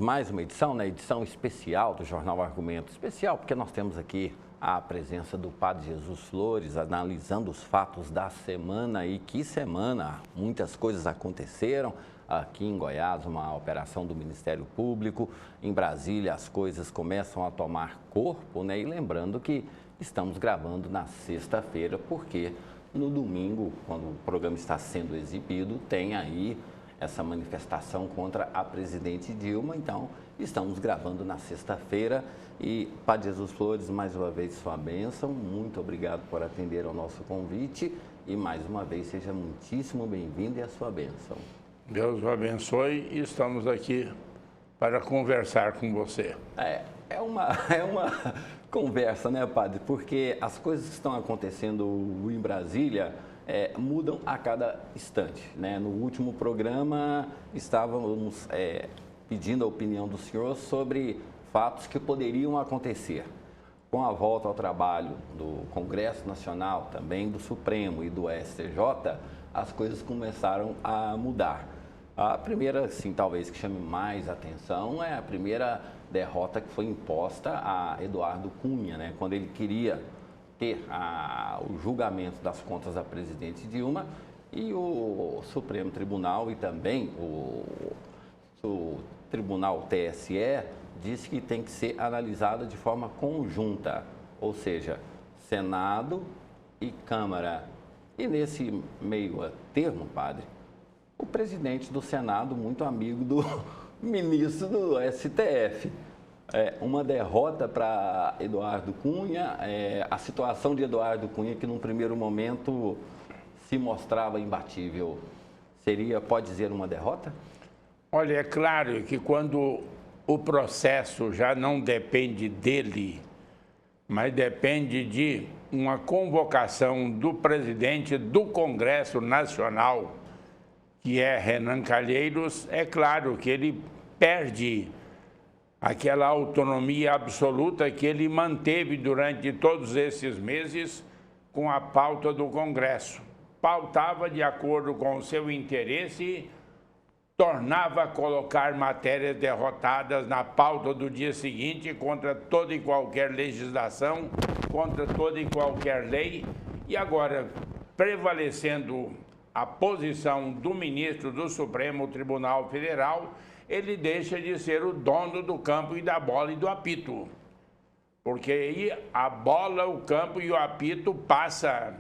Mais uma edição, né? Edição especial do Jornal Argumento. Especial porque nós temos aqui a presença do Padre Jesus Flores, analisando os fatos da semana. E que semana! Muitas coisas aconteceram. Aqui em Goiás, uma operação do Ministério Público. Em Brasília, as coisas começam a tomar corpo, né? E lembrando que estamos gravando na sexta-feira, porque no domingo, quando o programa está sendo exibido, tem aí essa manifestação contra a presidente Dilma. Então, estamos gravando na sexta-feira. E, Padre Jesus Flores, mais uma vez, sua bênção. Muito obrigado por atender ao nosso convite. E, mais uma vez, seja muitíssimo bem-vindo e a sua bênção. Deus o abençoe e estamos aqui para conversar com você. É uma conversa, né, Padre? Porque as coisas que estão acontecendo em Brasília mudam a cada instante, né? No último programa estávamos pedindo a opinião do senhor sobre fatos que poderiam acontecer. Com a volta ao trabalho do Congresso Nacional, também do Supremo e do STJ, as coisas começaram a mudar. A primeira, sim, talvez que chame mais atenção, é a primeira derrota que foi imposta a Eduardo Cunha, né? Quando ele queria ter o julgamento das contas da presidente Dilma, e o Supremo Tribunal e também o Tribunal TSE disse que tem que ser analisada de forma conjunta, ou seja, Senado e Câmara. E nesse meio termo, padre, o presidente do Senado, muito amigo do ministro do STF, uma derrota para Eduardo Cunha, a situação de Eduardo Cunha, que num primeiro momento se mostrava imbatível, pode dizer, uma derrota? Olha, é claro que quando o processo já não depende dele, mas depende de uma convocação do presidente do Congresso Nacional, que é Renan Calheiros, é claro que ele perde aquela autonomia absoluta que ele manteve durante todos esses meses com a pauta do Congresso. Pautava de acordo com o seu interesse, tornava a colocar matérias derrotadas na pauta do dia seguinte contra toda e qualquer legislação, contra toda e qualquer lei. E agora, prevalecendo a posição do ministro do Supremo Tribunal Federal, ele deixa de ser o dono do campo e da bola e do apito. Porque aí a bola, o campo e o apito passa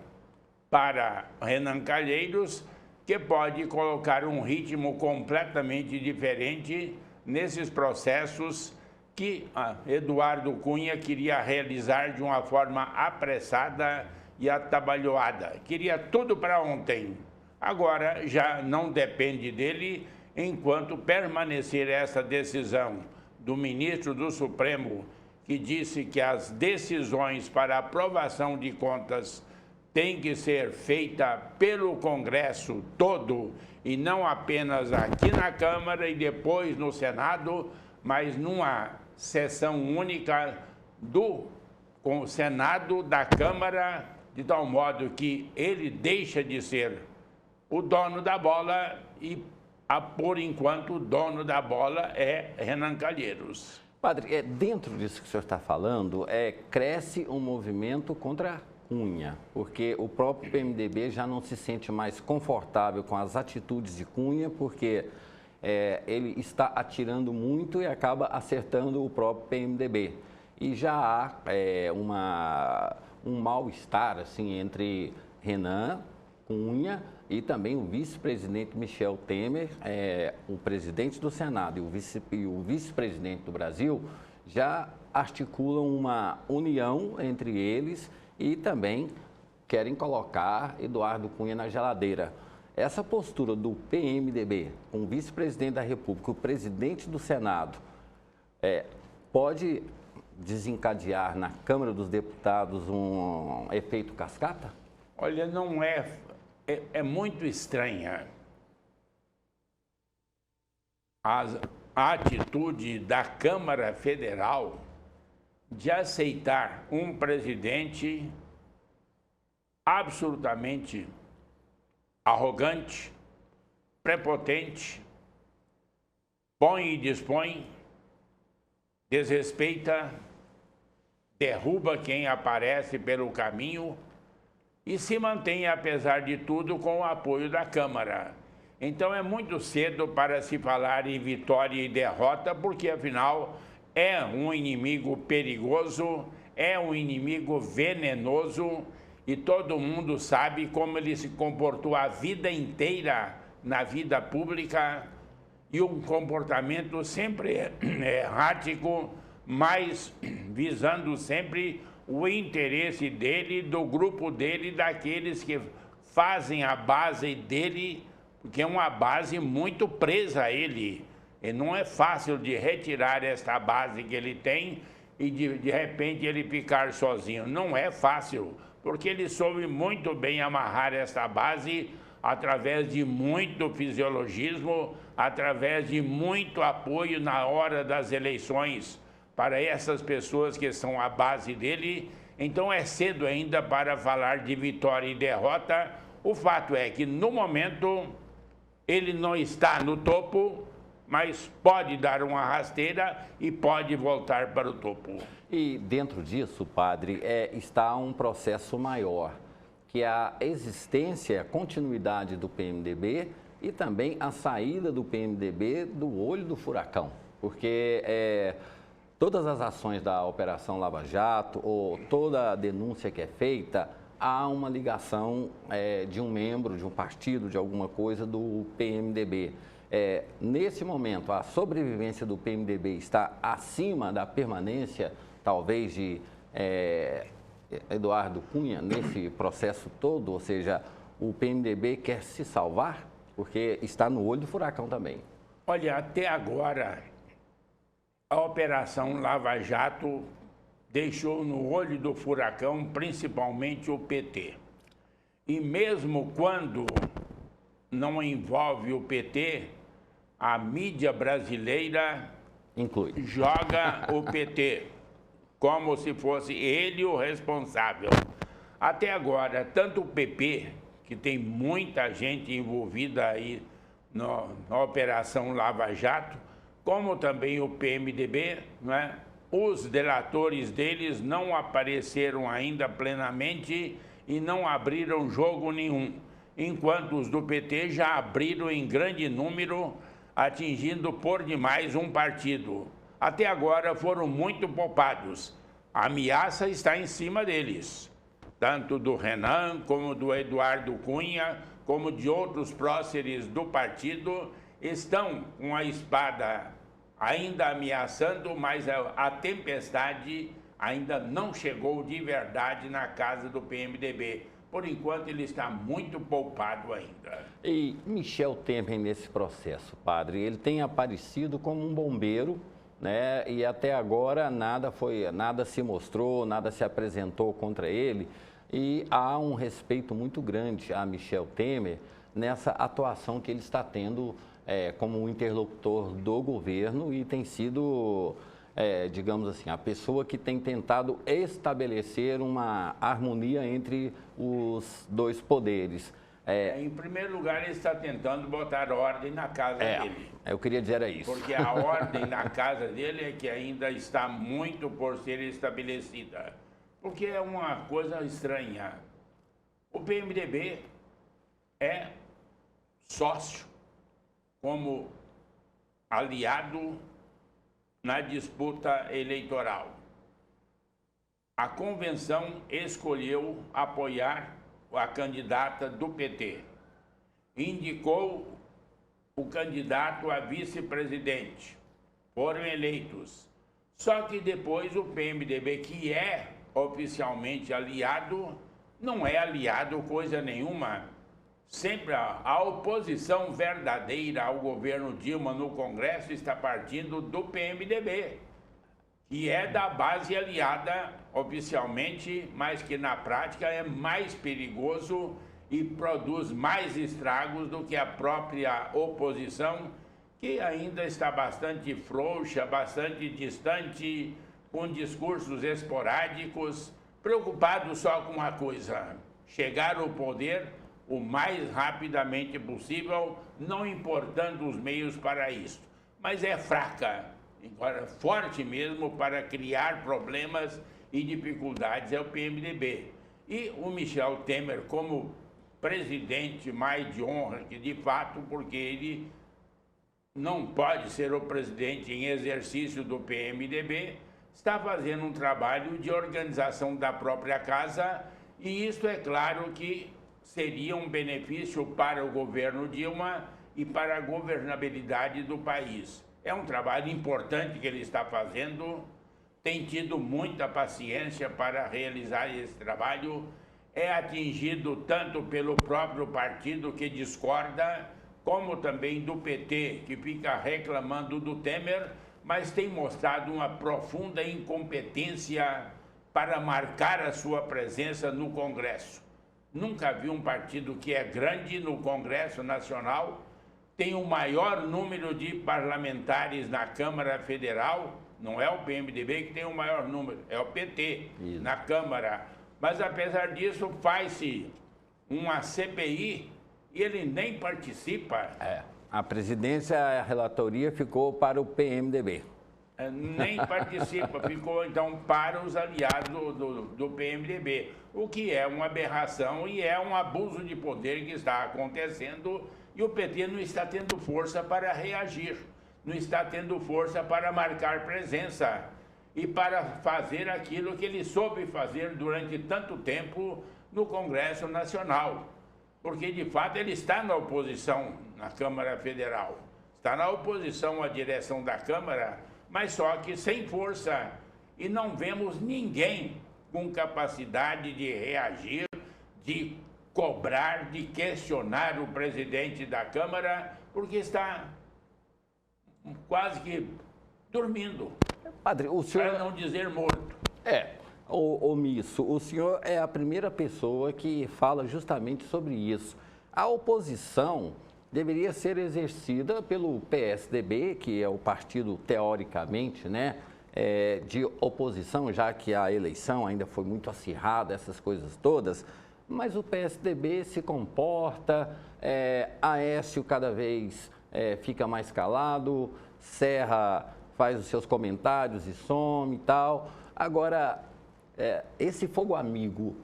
para Renan Calheiros, que pode colocar um ritmo completamente diferente nesses processos que Eduardo Cunha queria realizar de uma forma apressada e atabalhoada. Queria tudo para ontem. Agora já não depende dele, enquanto permanecer essa decisão do ministro do Supremo, que disse que as decisões para aprovação de contas têm que ser feitas pelo Congresso todo e não apenas aqui na Câmara e depois no Senado, mas numa sessão única do Senado, da Câmara, de tal modo que ele deixa de ser o dono da bola e, por enquanto, o dono da bola é Renan Calheiros. Padre, dentro disso que o senhor está falando, cresce um movimento contra Cunha, porque o próprio PMDB já não se sente mais confortável com as atitudes de Cunha, porque ele está atirando muito e acaba acertando o próprio PMDB. E já há um mal-estar assim, entre Renan Cunha e também o vice-presidente Michel Temer, o presidente do Senado e o vice-presidente do Brasil, já articulam uma união entre eles e também querem colocar Eduardo Cunha na geladeira. Essa postura do PMDB, com o vice-presidente da República, o presidente do Senado, pode desencadear na Câmara dos Deputados um efeito cascata? Olha, não é muito estranha a atitude da Câmara Federal de aceitar um presidente absolutamente arrogante, prepotente, põe e dispõe, desrespeita, derruba quem aparece pelo caminho e se mantém, apesar de tudo, com o apoio da Câmara. Então é muito cedo para se falar em vitória e derrota, porque afinal é um inimigo perigoso, é um inimigo venenoso e todo mundo sabe como ele se comportou a vida inteira na vida pública e um comportamento sempre errático, mas visando sempre o interesse dele, do grupo dele, daqueles que fazem a base dele, porque é uma base muito presa a ele. E não é fácil de retirar esta base que ele tem e de repente ele ficar sozinho. Não é fácil, porque ele soube muito bem amarrar esta base através de muito fisiologismo, através de muito apoio na hora das eleições para essas pessoas que são a base dele. Então é cedo ainda para falar de vitória e derrota. O fato é que no momento ele não está no topo, mas pode dar uma rasteira e pode voltar para o topo. E dentro disso, padre, está um processo maior, que é a existência, a continuidade do PMDB e também a saída do PMDB do olho do furacão. Porque todas as ações da Operação Lava Jato ou toda a denúncia que é feita, há uma ligação de um membro, de um partido, de alguma coisa do PMDB. Nesse momento, a sobrevivência do PMDB está acima da permanência, talvez, de Eduardo Cunha nesse processo todo, ou seja, o PMDB quer se salvar, porque está no olho do furacão também. Olha, até agora, a Operação Lava Jato deixou no olho do furacão principalmente o PT. E mesmo quando não envolve o PT, a mídia brasileira joga o PT como se fosse ele o responsável. Até agora, tanto o PP, que tem muita gente envolvida aí na Operação Lava Jato, como também o PMDB, né? Os delatores deles não apareceram ainda plenamente e não abriram jogo nenhum, enquanto os do PT já abriram em grande número, atingindo por demais um partido. Até agora foram muito poupados. A ameaça está em cima deles, tanto do Renan, como do Eduardo Cunha, como de outros próceres do partido, estão com a espada ainda ameaçando, mas a tempestade ainda não chegou de verdade na casa do PMDB. Por enquanto, ele está muito poupado ainda. E Michel Temer nesse processo, padre, ele tem aparecido como um bombeiro, né? E até agora nada se mostrou, nada se apresentou contra ele. E há um respeito muito grande a Michel Temer nessa atuação que ele está tendo como um interlocutor do governo e tem sido, digamos assim, a pessoa que tem tentado estabelecer uma harmonia entre os dois poderes. Em primeiro lugar, ele está tentando botar ordem na casa dele. Eu queria dizer isso. Porque a ordem na casa dele é que ainda está muito por ser estabelecida. Porque é uma coisa estranha. O PMDB é sócio como aliado na disputa eleitoral. A convenção escolheu apoiar a candidata do PT. Indicou o candidato a vice-presidente. Foram eleitos. Só que depois o PMDB, que é oficialmente aliado, não é aliado coisa nenhuma. Sempre a oposição verdadeira ao governo Dilma no Congresso está partindo do PMDB, que é da base aliada oficialmente, mas que na prática é mais perigoso e produz mais estragos do que a própria oposição, que ainda está bastante frouxa, bastante distante, com discursos esporádicos, preocupado só com uma coisa: chegar ao poder o mais rapidamente possível, não importando os meios para isso. Mas é fraca agora forte mesmo para criar problemas e dificuldades é o PMDB. E o Michel Temer, como presidente mais de honra, que de fato, porque ele não pode ser o presidente em exercício do PMDB, está fazendo um trabalho de organização da própria casa, e isso é claro que seria um benefício para o governo Dilma e para a governabilidade do país. É um trabalho importante que ele está fazendo, tem tido muita paciência para realizar esse trabalho, é atingido tanto pelo próprio partido que discorda, como também do PT, que fica reclamando do Temer, mas tem mostrado uma profunda incompetência para marcar a sua presença no Congresso. Nunca vi um partido que é grande no Congresso Nacional, tem o maior número de parlamentares na Câmara Federal, não é o PMDB que tem o maior número, é o PT na Câmara. Mas apesar disso, faz-se uma CPI e ele nem participa. A presidência, a relatoria ficou para o PMDB. Nem participa, ficou então para os aliados do PMDB, o que é uma aberração e é um abuso de poder que está acontecendo, e o PT não está tendo força para reagir, não está tendo força para marcar presença e para fazer aquilo que ele soube fazer durante tanto tempo no Congresso Nacional. Porque, de fato, ele está na oposição na Câmara Federal, está na oposição à direção da Câmara, mas só que sem força. E não vemos ninguém com capacidade de reagir, de cobrar, de questionar o presidente da Câmara, porque está quase que dormindo. Padre, o senhor... Para não dizer morto. Omisso, o senhor é a primeira pessoa que fala justamente sobre isso. A oposição deveria ser exercida pelo PSDB, que é o partido, teoricamente, né, de oposição, já que a eleição ainda foi muito acirrada, essas coisas todas, mas o PSDB se comporta, Aécio cada vez fica mais calado, Serra faz os seus comentários e some e tal. Agora, esse fogo amigo,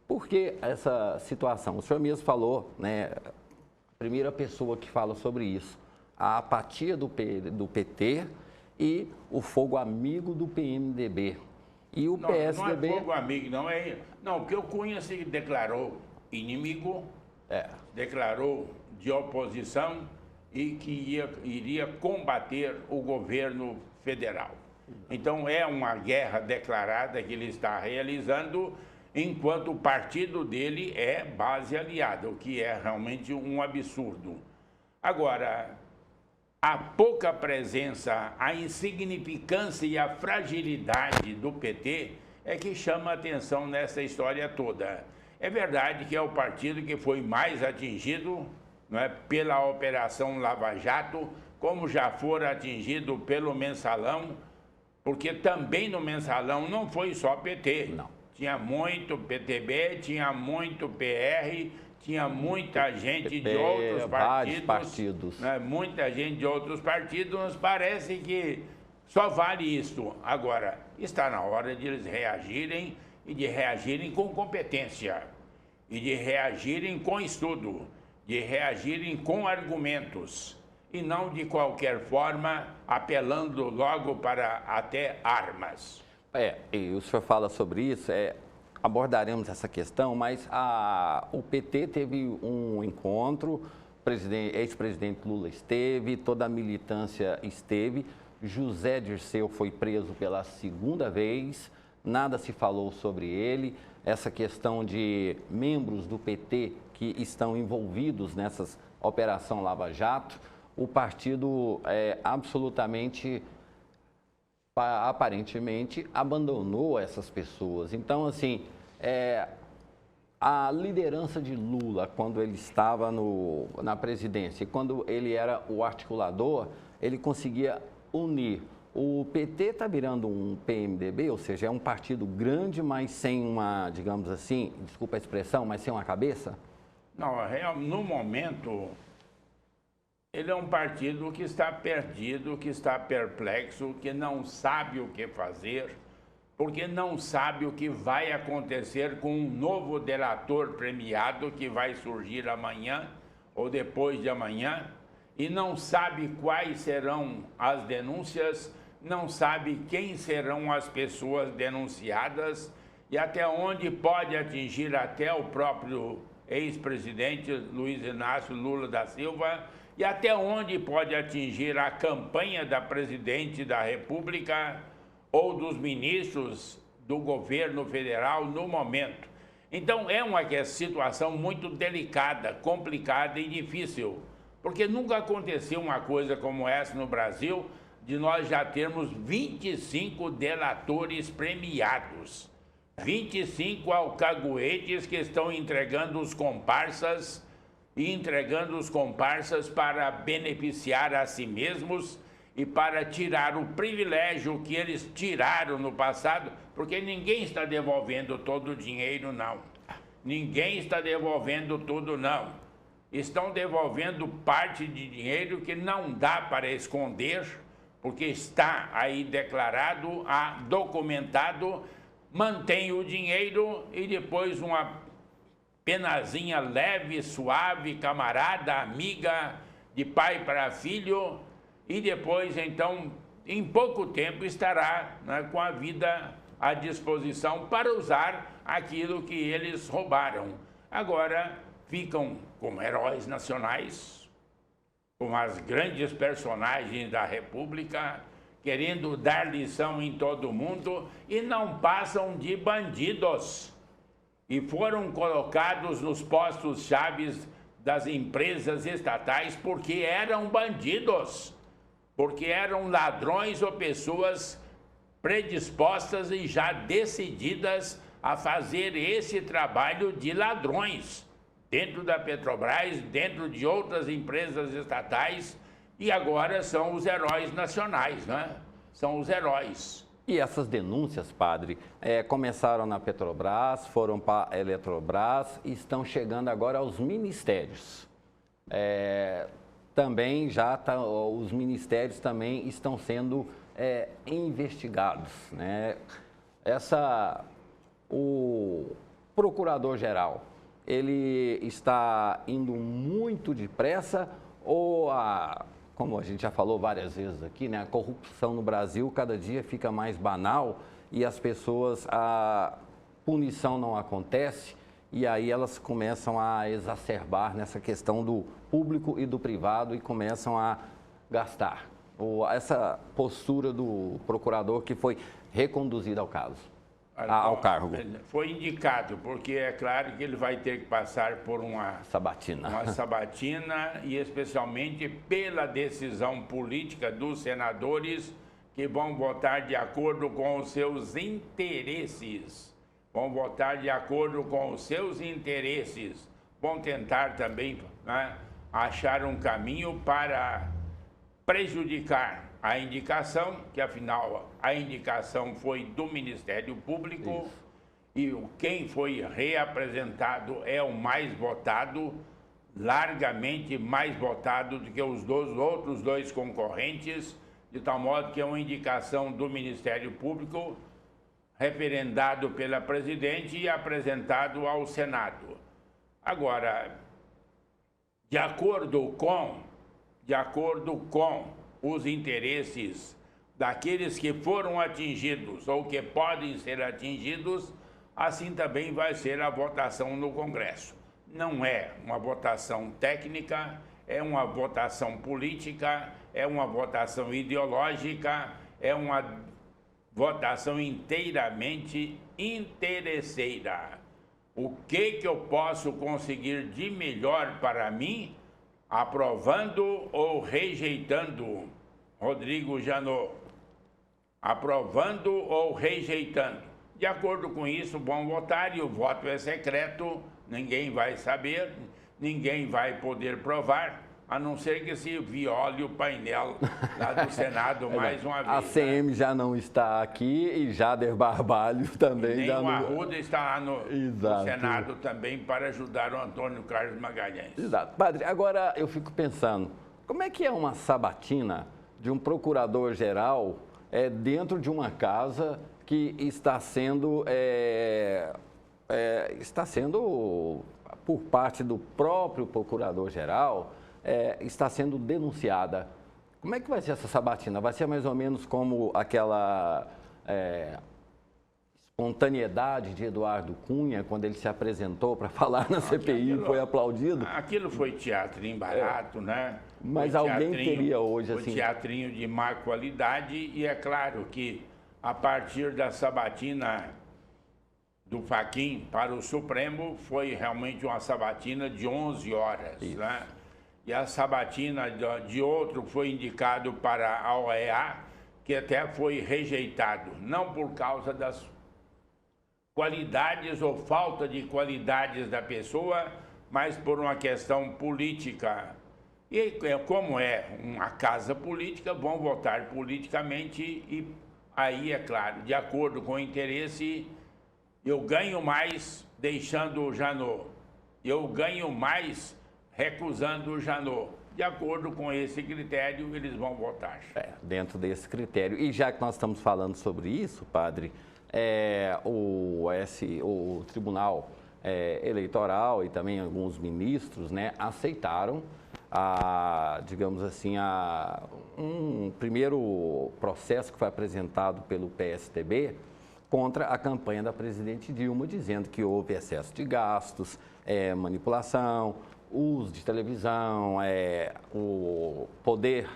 por que essa situação? O senhor mesmo falou, né, a primeira pessoa que fala sobre isso, a apatia do PT e o fogo amigo do PMDB. E o PSDB... Não é fogo amigo, não é... Não, porque o Cunha se declarou inimigo, declarou de oposição e que iria combater o governo federal. Então é uma guerra declarada que ele está realizando, enquanto o partido dele é base aliada, o que é realmente um absurdo. Agora, a pouca presença, a insignificância e a fragilidade do PT é que chama a atenção nessa história toda. É verdade que é o partido que foi mais atingido, não é, pela Operação Lava Jato, como já fora atingido pelo Mensalão, porque também no Mensalão não foi só PT. Não. Tinha muito PTB, tinha muito PR, tinha muita gente de outros partidos. Né? Muita gente de outros partidos, nos parece que só vale isso. Agora, está na hora de eles reagirem e de reagirem com competência, e de reagirem com estudo, de reagirem com argumentos, e não de qualquer forma apelando logo para até armas. E o senhor fala sobre isso, abordaremos essa questão, mas o PT teve um encontro, ex-presidente Lula esteve, toda a militância esteve, José Dirceu foi preso pela segunda vez, nada se falou sobre ele, essa questão de membros do PT que estão envolvidos nessas Operação Lava Jato, o partido absolutamente, aparentemente, abandonou essas pessoas. Então, assim, a liderança de Lula, quando ele estava na presidência, quando ele era o articulador, ele conseguia unir. O PT está virando um PMDB, ou seja, é um partido grande, mas sem uma, digamos assim, desculpa a expressão, mas sem uma cabeça? Não, no momento, Ele é um partido que está perdido, que está perplexo, que não sabe o que fazer, porque não sabe o que vai acontecer com um novo delator premiado que vai surgir amanhã ou depois de amanhã, e não sabe quais serão as denúncias, não sabe quem serão as pessoas denunciadas e até onde pode atingir até o próprio ex-presidente Luiz Inácio Lula da Silva e até onde pode atingir a campanha da presidente da República ou dos ministros do governo federal no momento. Então é uma situação muito delicada, complicada e difícil, porque nunca aconteceu uma coisa como essa no Brasil, de nós já termos 25 delatores premiados, 25 alcaguetes que estão entregando os comparsas e entregando os comparsas para beneficiar a si mesmos e para tirar o privilégio que eles tiraram no passado, porque ninguém está devolvendo todo o dinheiro, não. Ninguém está devolvendo tudo, não. Estão devolvendo parte de dinheiro que não dá para esconder, porque está aí declarado, documentado, mantém o dinheiro e depois uma penazinha leve, suave, camarada, amiga, de pai para filho, e depois, então, em pouco tempo estará, né, com a vida à disposição para usar aquilo que eles roubaram. Agora ficam como heróis nacionais, como as grandes personagens da República, querendo dar lição em todo mundo e não passam de bandidos. E foram colocados nos postos chaves das empresas estatais porque eram bandidos, porque eram ladrões ou pessoas predispostas e já decididas a fazer esse trabalho de ladrões dentro da Petrobras, dentro de outras empresas estatais, e agora são os heróis nacionais, né? São os heróis. E essas denúncias, padre, começaram na Petrobras, foram para a Eletrobras e estão chegando agora aos ministérios. Também os ministérios também estão sendo investigados, né? O procurador-geral, ele está indo muito depressa ou como a gente já falou várias vezes aqui, né, a corrupção no Brasil cada dia fica mais banal e as pessoas, a punição não acontece e aí elas começam a exacerbar nessa questão do público e do privado e começam a gastar. Essa postura do procurador que foi reconduzida ao ao cargo. Foi indicado, porque é claro que ele vai ter que passar por uma sabatina. E especialmente pela decisão política dos senadores que vão votar de acordo com os seus interesses. Vão votar de acordo com os seus interesses. Vão tentar também, né, achar um caminho para prejudicar a indicação, que afinal a indicação foi do Ministério Público. Isso. E quem foi reapresentado é o mais votado, largamente mais votado do que os outros dois concorrentes, de tal modo que é uma indicação do Ministério Público, referendado pela presidente e apresentado ao Senado. Agora, de acordo com os interesses daqueles que foram atingidos ou que podem ser atingidos, assim também vai ser a votação no Congresso. Não é uma votação técnica, é uma votação política, é uma votação ideológica, é uma votação inteiramente interesseira. O que eu posso conseguir de melhor para mim, aprovando ou rejeitando Rodrigo Janot, aprovando ou rejeitando. De acordo com isso, vão votar e o voto é secreto, ninguém vai saber, ninguém vai poder provar, a não ser que se viole o painel lá do Senado mais uma vez. A CM, né, já não está aqui e Jader Barbalho também. Nem o Arruda está lá no Senado também para ajudar o Antônio Carlos Magalhães. Exato. Padre, agora eu fico pensando, como é que é uma sabatina de um procurador-geral dentro de uma casa que está sendo, por parte do próprio procurador-geral, está sendo denunciada? Como é que vai ser essa sabatina? Vai ser mais ou menos como aquela espontaneidade de Eduardo Cunha, quando ele se apresentou para falar na CPI e foi aplaudido? Aquilo foi teatrinho barato, né? Mas alguém teria hoje assim... Foi teatrinho de má qualidade e é claro que a partir da sabatina do Fachin para o Supremo foi realmente uma sabatina de 11 horas, né? E a sabatina de outro foi indicado para a OEA, que até foi rejeitado, não por causa das qualidades ou falta de qualidades da pessoa, mas por uma questão política. E como é uma casa política, vão votar politicamente e aí, é claro, de acordo com o interesse, eu ganho mais deixando o Janot, eu ganho mais recusando o Janot. De acordo com esse critério, eles vão votar. Dentro desse critério. E já que nós estamos falando sobre isso, padre, o Tribunal Eleitoral e também alguns ministros, né, aceitaram, digamos assim, um primeiro processo que foi apresentado pelo PSDB contra a campanha da presidente Dilma, dizendo que houve excesso de gastos, manipulação, uso de televisão, o poder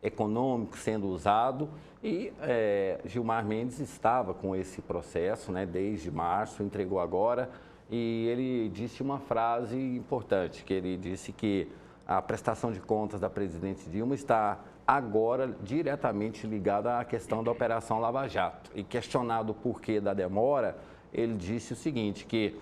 econômico sendo usado e Gilmar Mendes estava com esse processo, né, desde março, entregou agora e ele disse uma frase importante, que ele disse que a prestação de contas da presidente Dilma está agora diretamente ligada à questão da Operação Lava Jato. E questionado o porquê da demora, ele disse o seguinte, que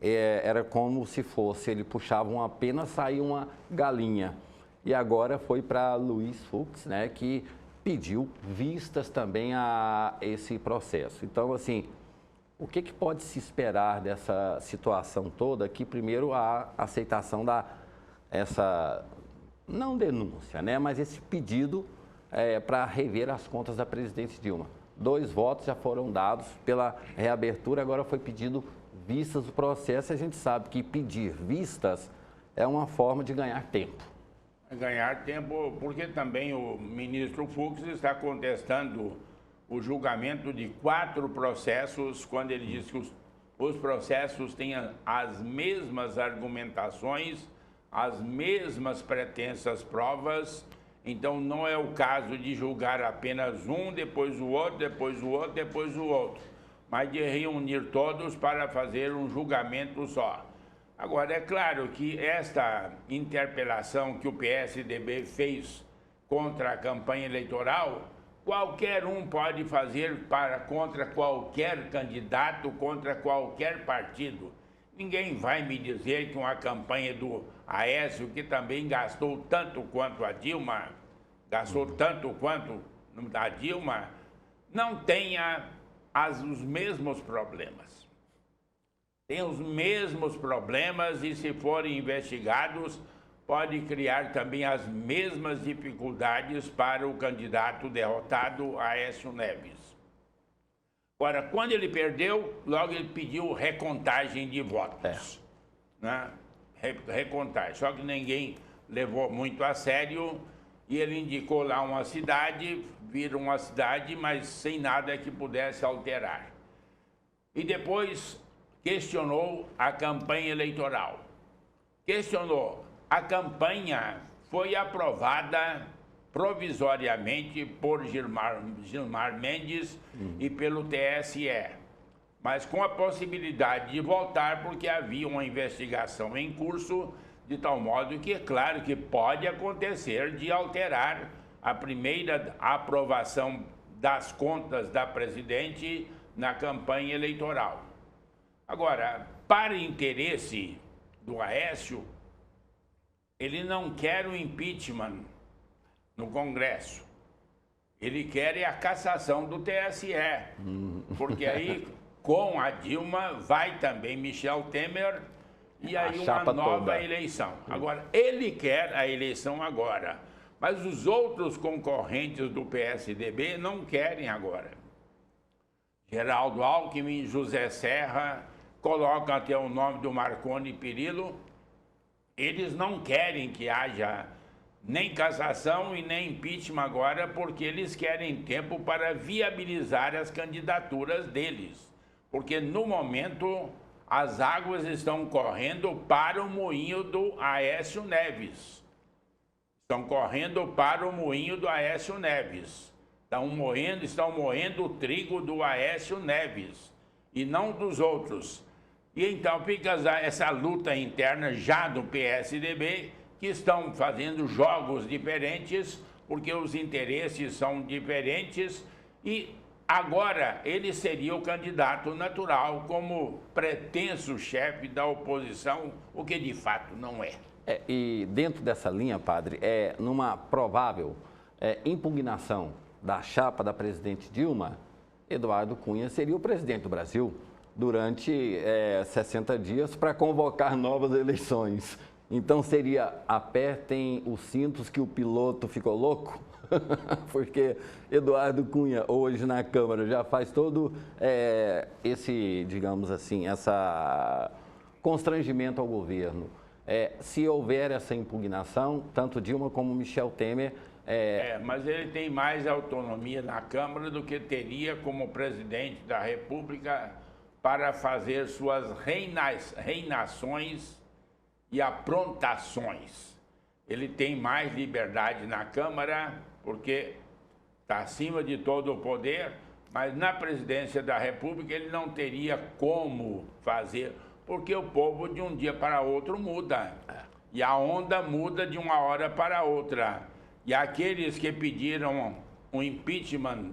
era como se fosse, ele puxava uma pena, saía uma galinha. E agora foi para Luiz Fux, né, que pediu vistas também a esse processo. Então, assim, o que pode se esperar dessa situação toda? Que primeiro a aceitação essa não denúncia, né, mas esse pedido para rever as contas da presidente Dilma. 2 votos já foram dados pela reabertura, agora foi pedido vistas do processo. A gente sabe que pedir vistas é uma forma de ganhar tempo. Ganhar tempo, porque também o ministro Fux está contestando o julgamento de 4 processos, quando ele diz que os processos têm as mesmas argumentações, as mesmas pretensas provas, então não é o caso de julgar apenas um, depois o outro, depois o outro, depois o outro, mas de reunir todos para fazer um julgamento só. Agora, é claro que esta interpelação que o PSDB fez contra a campanha eleitoral, qualquer um pode fazer contra qualquer candidato, contra qualquer partido. Ninguém vai me dizer que uma campanha do Aécio, que também gastou tanto quanto a Dilma, não tenha os mesmos problemas. Tem os mesmos problemas e, se forem investigados, pode criar também as mesmas dificuldades para o candidato derrotado, Aécio Neves. Agora, quando ele perdeu, logo ele pediu recontagem de votos. Né? Recontagem. Só que ninguém levou muito a sério e ele indicou lá uma cidade, vira uma cidade, mas sem nada que pudesse alterar. E depois questionou a campanha eleitoral. Questionou. A campanha foi aprovada provisoriamente por Gilmar Mendes e pelo TSE, mas com a possibilidade de voltar porque havia uma investigação em curso, de tal modo que é claro que pode acontecer de alterar a primeira aprovação das contas da presidente na campanha eleitoral. Agora, para interesse do Aécio, ele não quer o impeachment no Congresso. Ele quer a cassação do TSE, porque aí com a Dilma vai também Michel Temer e aí uma nova eleição. Agora, ele quer a eleição agora. Mas os outros concorrentes do PSDB não querem agora. Geraldo Alckmin, José Serra, colocam até o nome do Marconi Perillo. Eles não querem que haja nem cassação e nem impeachment agora, porque eles querem tempo para viabilizar as candidaturas deles. Porque no momento as águas estão correndo para o moinho do Aécio Neves. Estão correndo para o moinho do Aécio Neves. Estão moendo o trigo do Aécio Neves e não dos outros. E então fica essa luta interna já do PSDB, que estão fazendo jogos diferentes, porque os interesses são diferentes, e agora ele seria o candidato natural como pretenso chefe da oposição, o que de fato não é. E dentro dessa linha, padre, numa provável impugnação da chapa da presidente Dilma, Eduardo Cunha seria o presidente do Brasil durante 60 dias para convocar novas eleições. Então seria apertem os cintos que o piloto ficou louco? Porque Eduardo Cunha hoje na Câmara já faz todo esse, digamos assim, essa constrangimento ao governo. Se houver essa impugnação, tanto Dilma como Michel Temer... mas ele tem mais autonomia na Câmara do que teria como presidente da República para fazer suas reinações e aprontações. Ele tem mais liberdade na Câmara, porque está acima de todo o poder, mas na presidência da República ele não teria como fazer, porque o povo de um dia para outro muda. E a onda muda de uma hora para outra. E aqueles que pediram o impeachment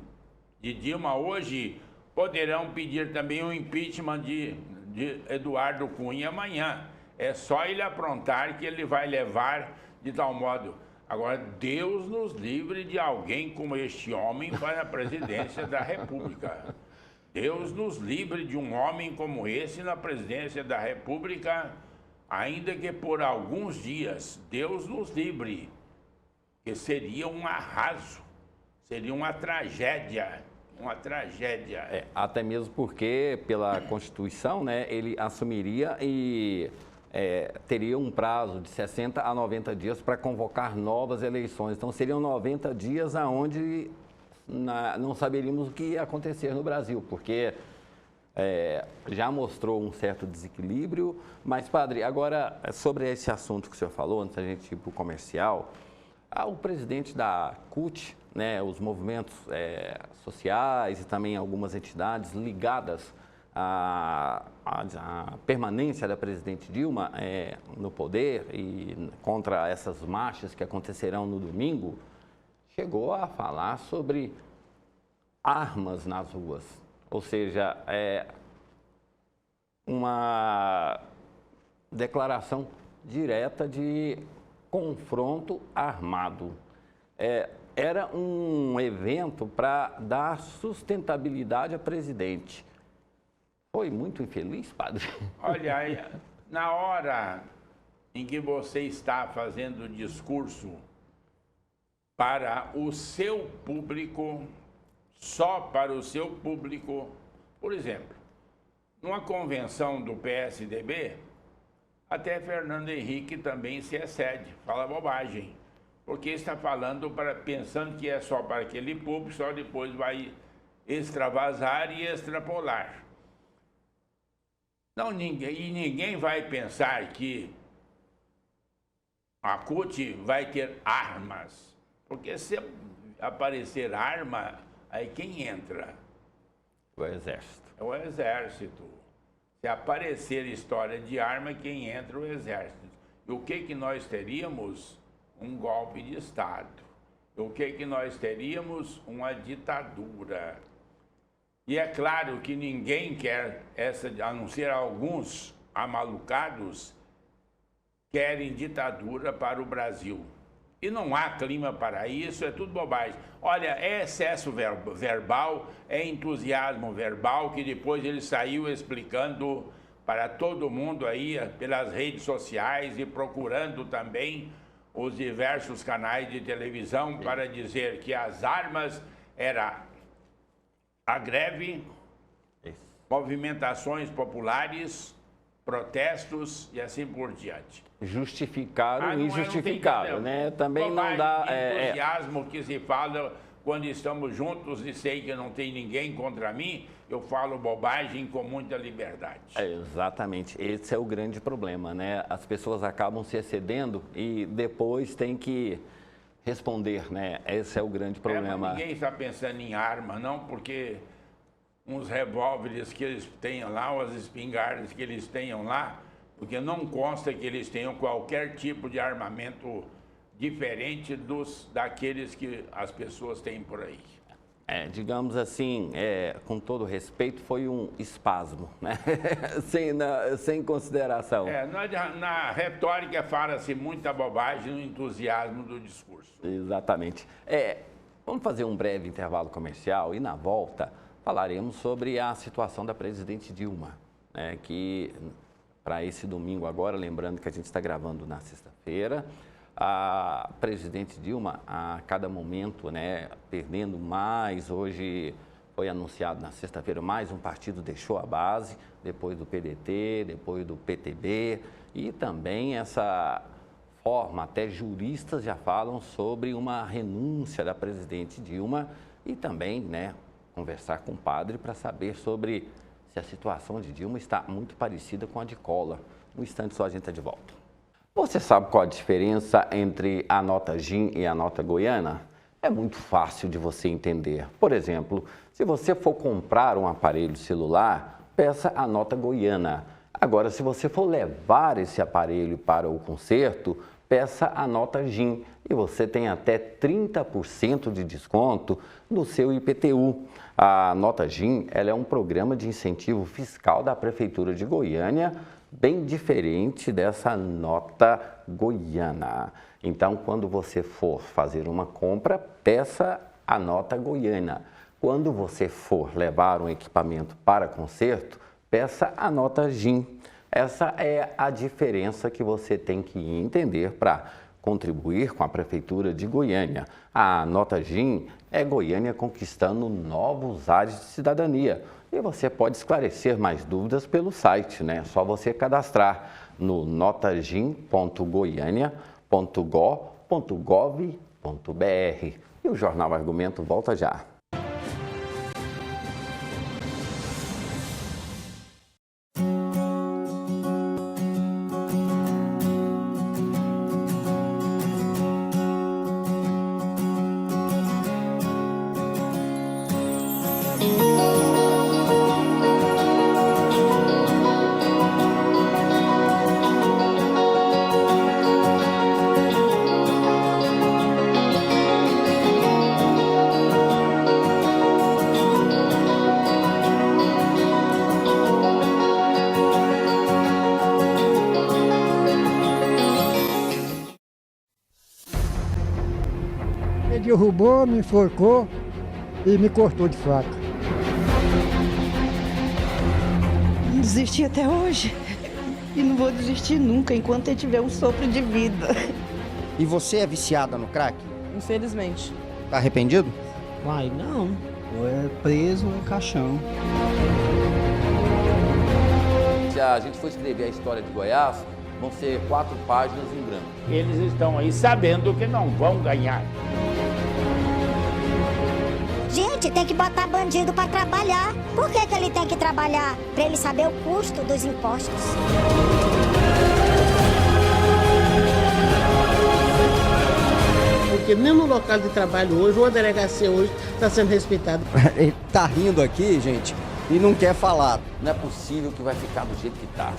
de Dilma hoje poderão pedir também o impeachment de Eduardo Cunha amanhã. É só ele aprontar que ele vai levar de tal modo. Agora, Deus nos livre de alguém como este homem para a presidência da República. Deus nos livre de um homem como esse na presidência da República, ainda que por alguns dias. Deus nos livre, que seria um arraso, seria uma tragédia. Uma tragédia. Até mesmo porque, pela Constituição, né, ele assumiria e teria um prazo de 60 a 90 dias para convocar novas eleições. Então, seriam 90 dias onde não saberíamos o que ia acontecer no Brasil, porque já mostrou um certo desequilíbrio. Mas, padre, agora, sobre esse assunto que o senhor falou, antes da gente ir para o comercial, o presidente da CUT, né, os movimentos sociais e também algumas entidades ligadas à permanência da presidente Dilma no poder e contra essas marchas que acontecerão no domingo, chegou a falar sobre armas nas ruas, ou seja, uma declaração direta de confronto armado. Era um evento para dar sustentabilidade à presidente. Foi muito infeliz, padre? Olha, na hora em que você está fazendo o discurso para o seu público, só para o seu público, por exemplo, numa convenção do PSDB, até Fernando Henrique também se excede, fala bobagem. Porque está falando, pensando que é só para aquele público, só depois vai extravasar e extrapolar. Não, ninguém vai pensar que a CUT vai ter armas. Porque se aparecer arma, aí quem entra? O Exército. É o Exército. Se aparecer história de arma, quem entra? O Exército. E o que nós teríamos? Um golpe de Estado. O que nós teríamos? Uma ditadura. E é claro que ninguém quer a não ser alguns amalucados, querem ditadura para o Brasil. E não há clima para isso, é tudo bobagem. Olha, é excesso verbal, é entusiasmo verbal, que depois ele saiu explicando para todo mundo aí, pelas redes sociais e procurando também os diversos canais de televisão para dizer que as armas eram a greve, movimentações populares, protestos e assim por diante. Justificaram o injustificável, né? Também não dá... entusiasmo que se fala quando estamos juntos e sei que não tem ninguém contra mim, eu falo bobagem com muita liberdade. Exatamente, esse é o grande problema, né? As pessoas acabam se excedendo e depois tem que responder, né? Esse é o grande problema. Mas ninguém está pensando em arma, não, porque uns revólveres que eles tenham lá, ou as espingardas que eles tenham lá, porque não consta que eles tenham qualquer tipo de armamento diferente daqueles que as pessoas têm por aí. Digamos assim, com todo respeito, foi um espasmo, né? sem consideração. Na retórica fala-se muita bobagem no entusiasmo do discurso. Exatamente. Vamos fazer um breve intervalo comercial e na volta falaremos sobre a situação da presidente Dilma, né? Que para esse domingo agora, lembrando que a gente está gravando na sexta-feira, a presidente Dilma, a cada momento, né, perdendo mais. Hoje foi anunciado na sexta-feira, mais um partido deixou a base, depois do PDT, depois do PTB, e também essa forma, até juristas já falam sobre uma renúncia da presidente Dilma e também, né, conversar com o padre para saber sobre se a situação de Dilma está muito parecida com a de Collor. Um instante só, a gente está de volta. Você sabe qual a diferença entre a nota GIM e a nota goiana? É muito fácil de você entender. Por exemplo, se você for comprar um aparelho celular, peça a nota goiana. Agora, se você for levar esse aparelho para o conserto, peça a nota GIM e você tem até 30% de desconto no seu IPTU. A nota GIM, ela é um programa de incentivo fiscal da Prefeitura de Goiânia, bem diferente dessa nota goiana. Então, quando você for fazer uma compra, peça a nota goiana. Quando você for levar um equipamento para conserto, peça a nota GIM. Essa é a diferença que você tem que entender para contribuir com a Prefeitura de Goiânia. A nota GIM é Goiânia conquistando novos ares de cidadania. E você pode esclarecer mais dúvidas pelo site, né? É só você cadastrar no notagim.goiania.gov.br. E o Jornal Argumento volta já. Derrubou, me enforcou e me cortou de faca. Não desisti até hoje e não vou desistir nunca enquanto eu tiver um sopro de vida. E você é viciada no crack? Infelizmente. Tá arrependido? Vai, não. Ou é preso ou é caixão. Se a gente for escrever a história de Goiás, vão ser 4 páginas em branco. Eles estão aí sabendo que não vão ganhar. Gente, tem que botar bandido para trabalhar. Por que ele tem que trabalhar? Para ele saber o custo dos impostos. Porque nem no local de trabalho hoje, ou a delegacia hoje, está sendo respeitado. Ele tá rindo aqui, gente, e não quer falar. Não é possível que vai ficar do jeito que está.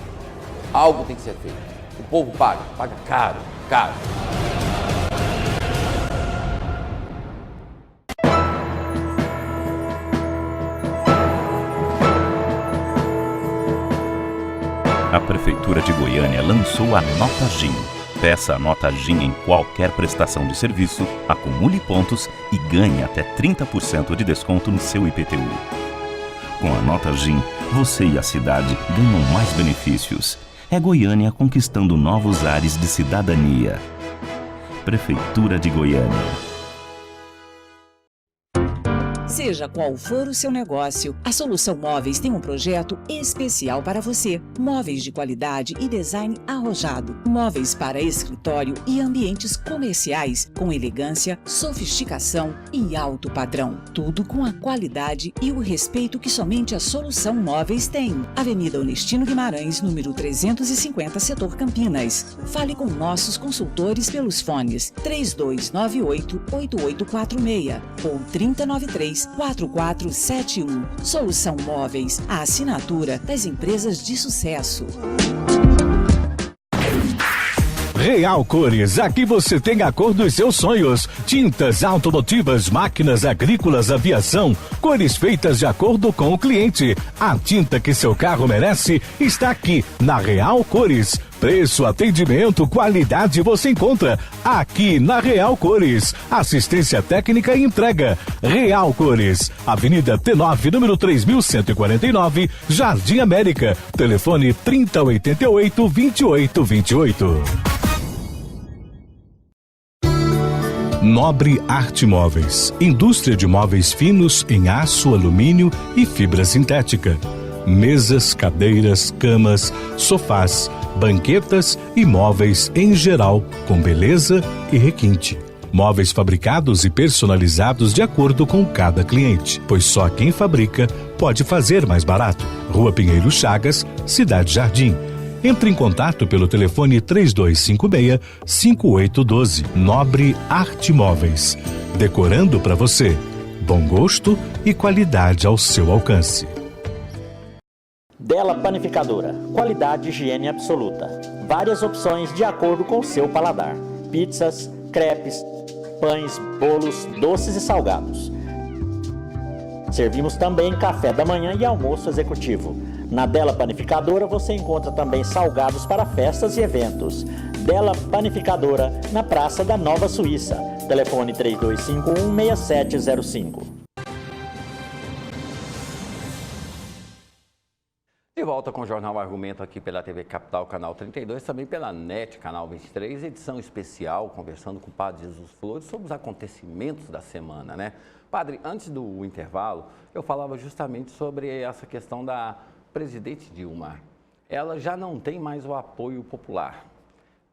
Algo tem que ser feito. O povo paga caro, caro. A Prefeitura de Goiânia lançou a Nota GIM. Peça a Nota GIM em qualquer prestação de serviço, acumule pontos e ganhe até 30% de desconto no seu IPTU. Com a Nota GIM, você e a cidade ganham mais benefícios. É Goiânia conquistando novos ares de cidadania. Prefeitura de Goiânia. Seja qual for o seu negócio, a Solução Móveis tem um projeto especial para você. Móveis de qualidade e design arrojado. Móveis para escritório e ambientes comerciais com elegância, sofisticação e alto padrão. Tudo com a qualidade e o respeito que somente a Solução Móveis tem. Avenida Onestino Guimarães, número 350, setor Campinas. Fale com nossos consultores pelos fones 3298-8846 ou 3093-4471. Solução Móveis, a assinatura das empresas de sucesso. Real Cores, aqui você tem a cor dos seus sonhos. Tintas automotivas, máquinas agrícolas, aviação, cores feitas de acordo com o cliente. A tinta que seu carro merece está aqui na Real Cores. Preço, atendimento, qualidade você encontra aqui na Real Cores. Assistência técnica e entrega. Real Cores, Avenida T9, número 3149, Jardim América. Telefone 3088-2828. Nobre Arte Móveis, indústria de móveis finos em aço, alumínio e fibra sintética. Mesas, cadeiras, camas, sofás, banquetas e móveis em geral, com beleza e requinte. Móveis fabricados e personalizados de acordo com cada cliente, pois só quem fabrica pode fazer mais barato. Rua Pinheiro Chagas, Cidade Jardim. Entre em contato pelo telefone 3256-5812. Nobre Arte Móveis. Decorando para você. Bom gosto e qualidade ao seu alcance. Della Panificadora. Qualidade e higiene absoluta. Várias opções de acordo com o seu paladar. Pizzas, crepes, pães, bolos, doces e salgados. Servimos também café da manhã e almoço executivo. Na Della Panificadora você encontra também salgados para festas e eventos. Della Panificadora, na Praça da Nova Suíça. Telefone 3251-6705. De volta com o Jornal Argumento aqui pela TV Capital, canal 32, também pela NET, canal 23, edição especial, conversando com o Padre Jesus Flores sobre os acontecimentos da semana, né? Padre, antes do intervalo, eu falava justamente sobre essa questão da presidente Dilma. Ela já não tem mais o apoio popular.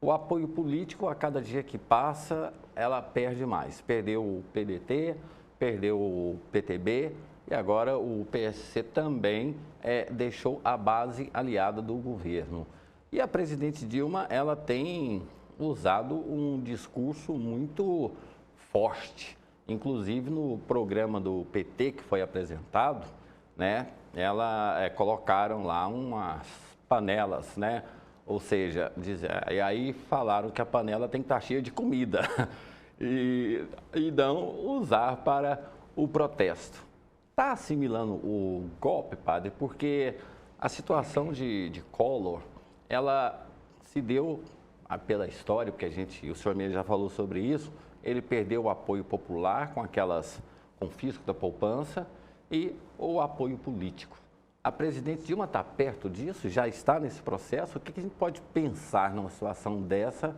O apoio político, a cada dia que passa, ela perde mais. Perdeu o PDT, perdeu o PTB e agora o PSC também deixou a base aliada do governo. E a presidente Dilma, ela tem usado um discurso muito forte. Inclusive no programa do PT que foi apresentado, né? Colocaram lá umas panelas, né? Ou seja, e aí falaram que a panela tem que estar cheia de comida e não usar para o protesto. Está assimilando o golpe, padre, porque a situação de Collor, ela se deu pela história, porque o senhor mesmo já falou sobre isso, ele perdeu o apoio popular com aquelas confisco da poupança e o apoio político. A presidente Dilma está perto disso? Já está nesse processo? O que a gente pode pensar numa situação dessa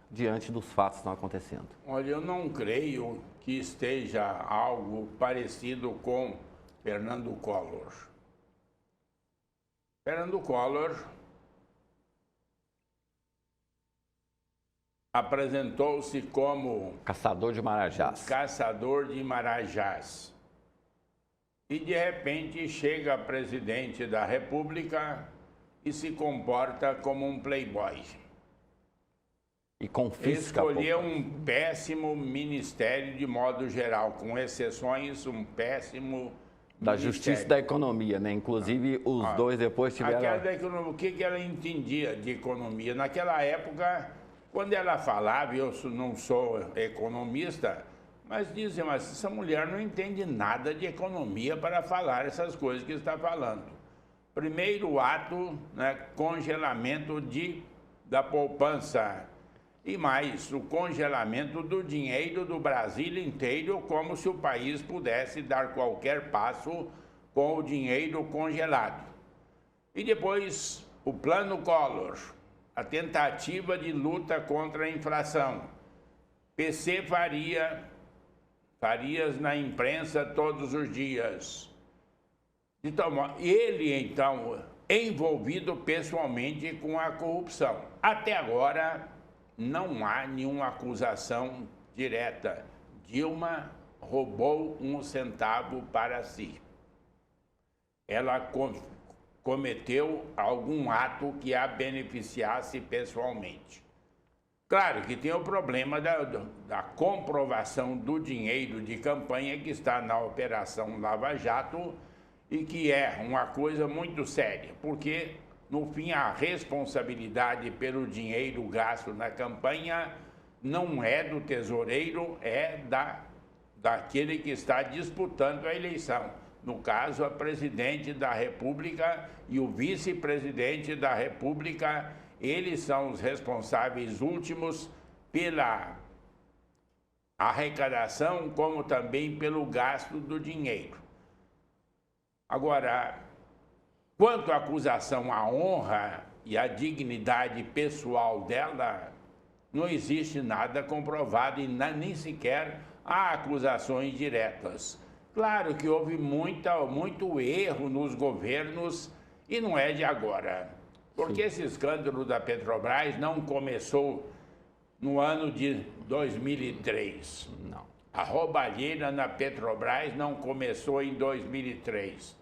diante dos fatos que estão acontecendo? Olha, eu não creio que esteja algo parecido com Fernando Collor. Fernando Collor apresentou-se como caçador de marajás. Caçador de marajás. E de repente chega presidente da República e se comporta como um playboy. E confisca. Escolheu um péssimo ministério de modo geral, com exceções, um péssimo da ministério. Justiça e da Economia, né? Inclusive os dois depois tiveram... O que ela entendia de economia? Naquela época, quando ela falava, eu não sou economista, mas diziam, mas essa mulher não entende nada de economia para falar essas coisas que está falando. Primeiro ato, né, congelamento da poupança. E mais, o congelamento do dinheiro do Brasil inteiro, como se o país pudesse dar qualquer passo com o dinheiro congelado. E depois, o Plano Collor, a tentativa de luta contra a inflação. PC Farias na imprensa todos os dias. Então, ele, então, envolvido pessoalmente com a corrupção. Até agora, não há nenhuma acusação direta. Dilma roubou 1 centavo para si. Ela cometeu algum ato que a beneficiasse pessoalmente. Claro que tem o problema da comprovação do dinheiro de campanha que está na Operação Lava Jato e que é uma coisa muito séria, porque, no fim, a responsabilidade pelo dinheiro gasto na campanha não é do tesoureiro, é daquele que está disputando a eleição. No caso, a presidente da República e o vice-presidente da República, eles são os responsáveis últimos pela arrecadação, como também pelo gasto do dinheiro. Agora, quanto à acusação à honra e à dignidade pessoal dela, não existe nada comprovado e nem sequer há acusações diretas. Claro que houve muito erro nos governos e não é de agora. Porque esse escândalo da Petrobras não começou no ano de 2003. Não. A roubalheira na Petrobras não começou em 2003.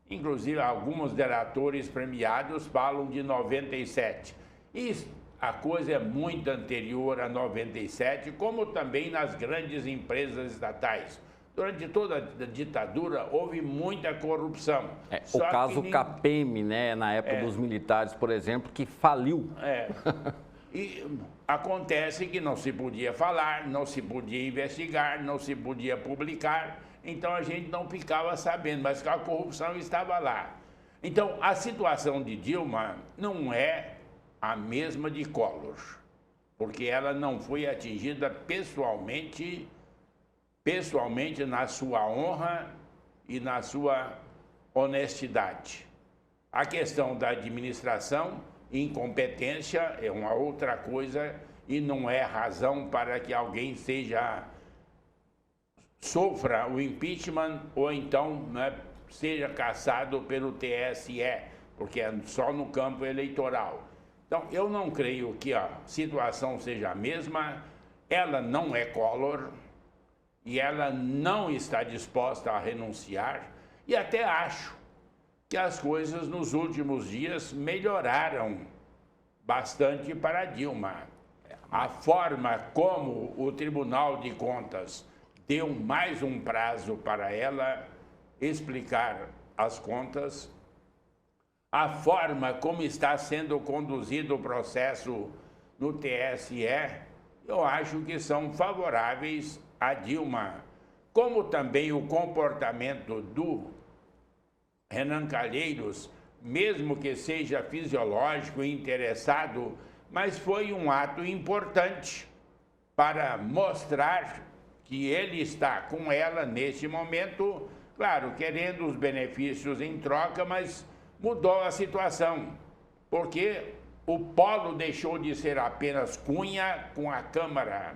Inclusive, alguns delatores premiados falam de 97. E a coisa é muito anterior a 97, como também nas grandes empresas estatais. Durante toda a ditadura, houve muita corrupção. O caso CAPEM, né, na época dos militares, por exemplo, que faliu. E acontece que não se podia falar, não se podia investigar, não se podia publicar, então a gente não ficava sabendo, mas a corrupção estava lá. Então, a situação de Dilma não é a mesma de Collor, porque ela não foi atingida pessoalmente na sua honra e na sua honestidade. A questão da administração, incompetência é uma outra coisa e não é razão para que alguém sofra o impeachment ou então, né, seja cassado pelo TSE, porque é só no campo eleitoral. Então, eu não creio que a situação seja a mesma, ela não é Collor e ela não está disposta a renunciar, e até acho que as coisas nos últimos dias melhoraram bastante para Dilma. A forma como o Tribunal de Contas deu mais um prazo para ela explicar as contas, a forma como está sendo conduzido o processo no TSE, eu acho que são favoráveis a Dilma, como também o comportamento do Renan Calheiros, mesmo que seja fisiológico e interessado, mas foi um ato importante para mostrar que ele está com ela neste momento, claro, querendo os benefícios em troca, mas mudou a situação, porque o polo deixou de ser apenas Cunha com a Câmara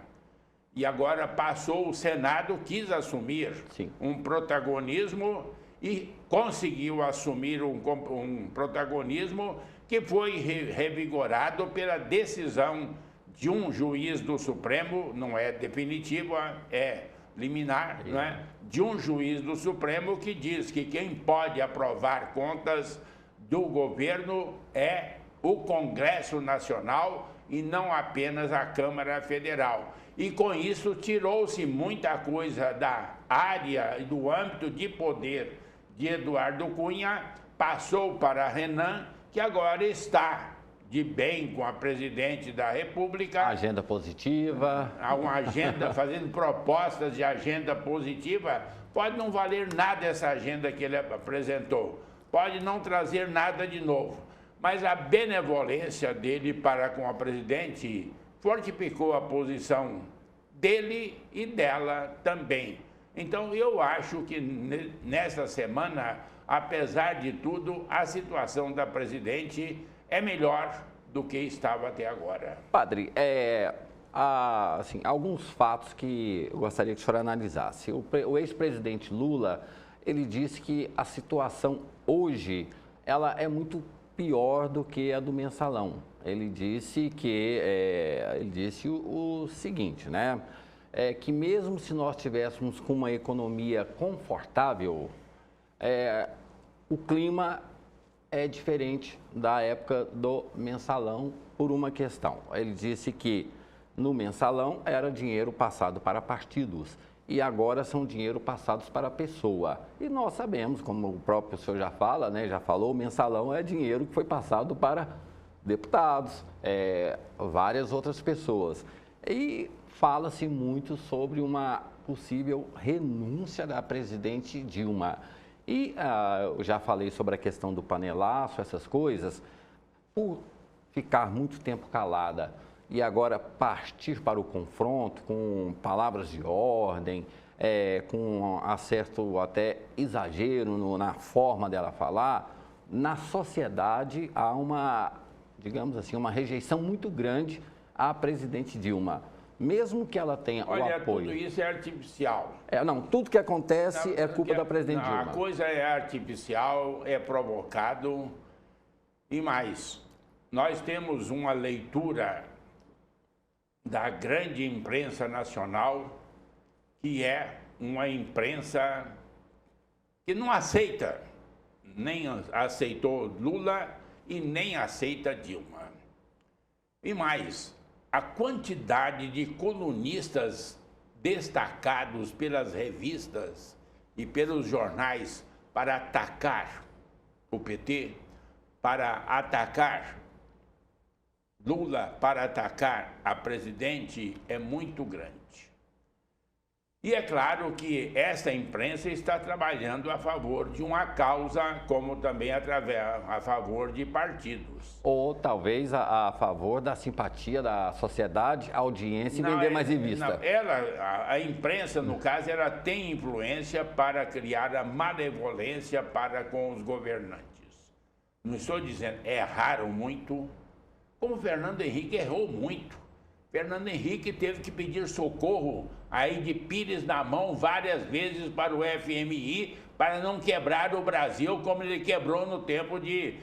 e agora passou o Senado, quis assumir um protagonismo e conseguiu assumir um protagonismo que foi revigorado pela decisão de um juiz do Supremo, não é definitiva, é liminar, não é? De um juiz do Supremo que diz que quem pode aprovar contas do governo é o Congresso Nacional e não apenas a Câmara Federal. E com isso tirou-se muita coisa da área e do âmbito de poder de Eduardo Cunha, passou para Renan, que agora está de bem com a presidente da República. Agenda positiva. Uma agenda, fazendo propostas de agenda positiva. Pode não valer nada essa agenda que ele apresentou. Pode não trazer nada de novo. Mas a benevolência dele para com a presidente fortificou a posição dele e dela também. Então, eu acho que nessa semana, apesar de tudo, a situação da presidente é melhor do que estava até agora. Padre, assim, alguns fatos que eu gostaria que o senhor analisasse. O ex-presidente Lula, ele disse que a situação hoje, ela é muito pior do que a do mensalão. Ele disse o seguinte, né? Que mesmo se nós tivéssemos com uma economia confortável, o clima é diferente da época do mensalão por uma questão. Ele disse que no mensalão era dinheiro passado para partidos e agora são dinheiro passados para a pessoa. E nós sabemos, como o próprio senhor já fala, né, já falou, o mensalão é dinheiro que foi passado para deputados, várias outras pessoas. E fala-se muito sobre uma possível renúncia da presidente Dilma. E eu já falei sobre a questão do panelaço, essas coisas, por ficar muito tempo calada e agora partir para o confronto com palavras de ordem, com certo até exagero na forma dela falar, na sociedade há uma, digamos assim, uma rejeição muito grande à presidente Dilma. Mesmo que ela tenha o apoio. Tudo isso é artificial. Não, tudo que acontece é culpa da presidente Dilma. A coisa é artificial, é provocado e mais. Nós temos uma leitura da grande imprensa nacional, que é uma imprensa que não aceita, nem aceitou Lula e nem aceita Dilma. E mais, a quantidade de colunistas destacados pelas revistas e pelos jornais para atacar o PT, para atacar Lula, para atacar a presidente, é muito grande. E é claro que essa imprensa está trabalhando a favor de uma causa, como também a favor de partidos. Ou talvez a favor da simpatia da sociedade, audiência e vender mais revista. A imprensa, no caso, ela tem influência para criar a malevolência para com os governantes. Não estou dizendo erraram muito, como Fernando Henrique errou muito. Fernando Henrique teve que pedir socorro aí de Pires na mão várias vezes para o FMI para não quebrar o Brasil como ele quebrou no tempo de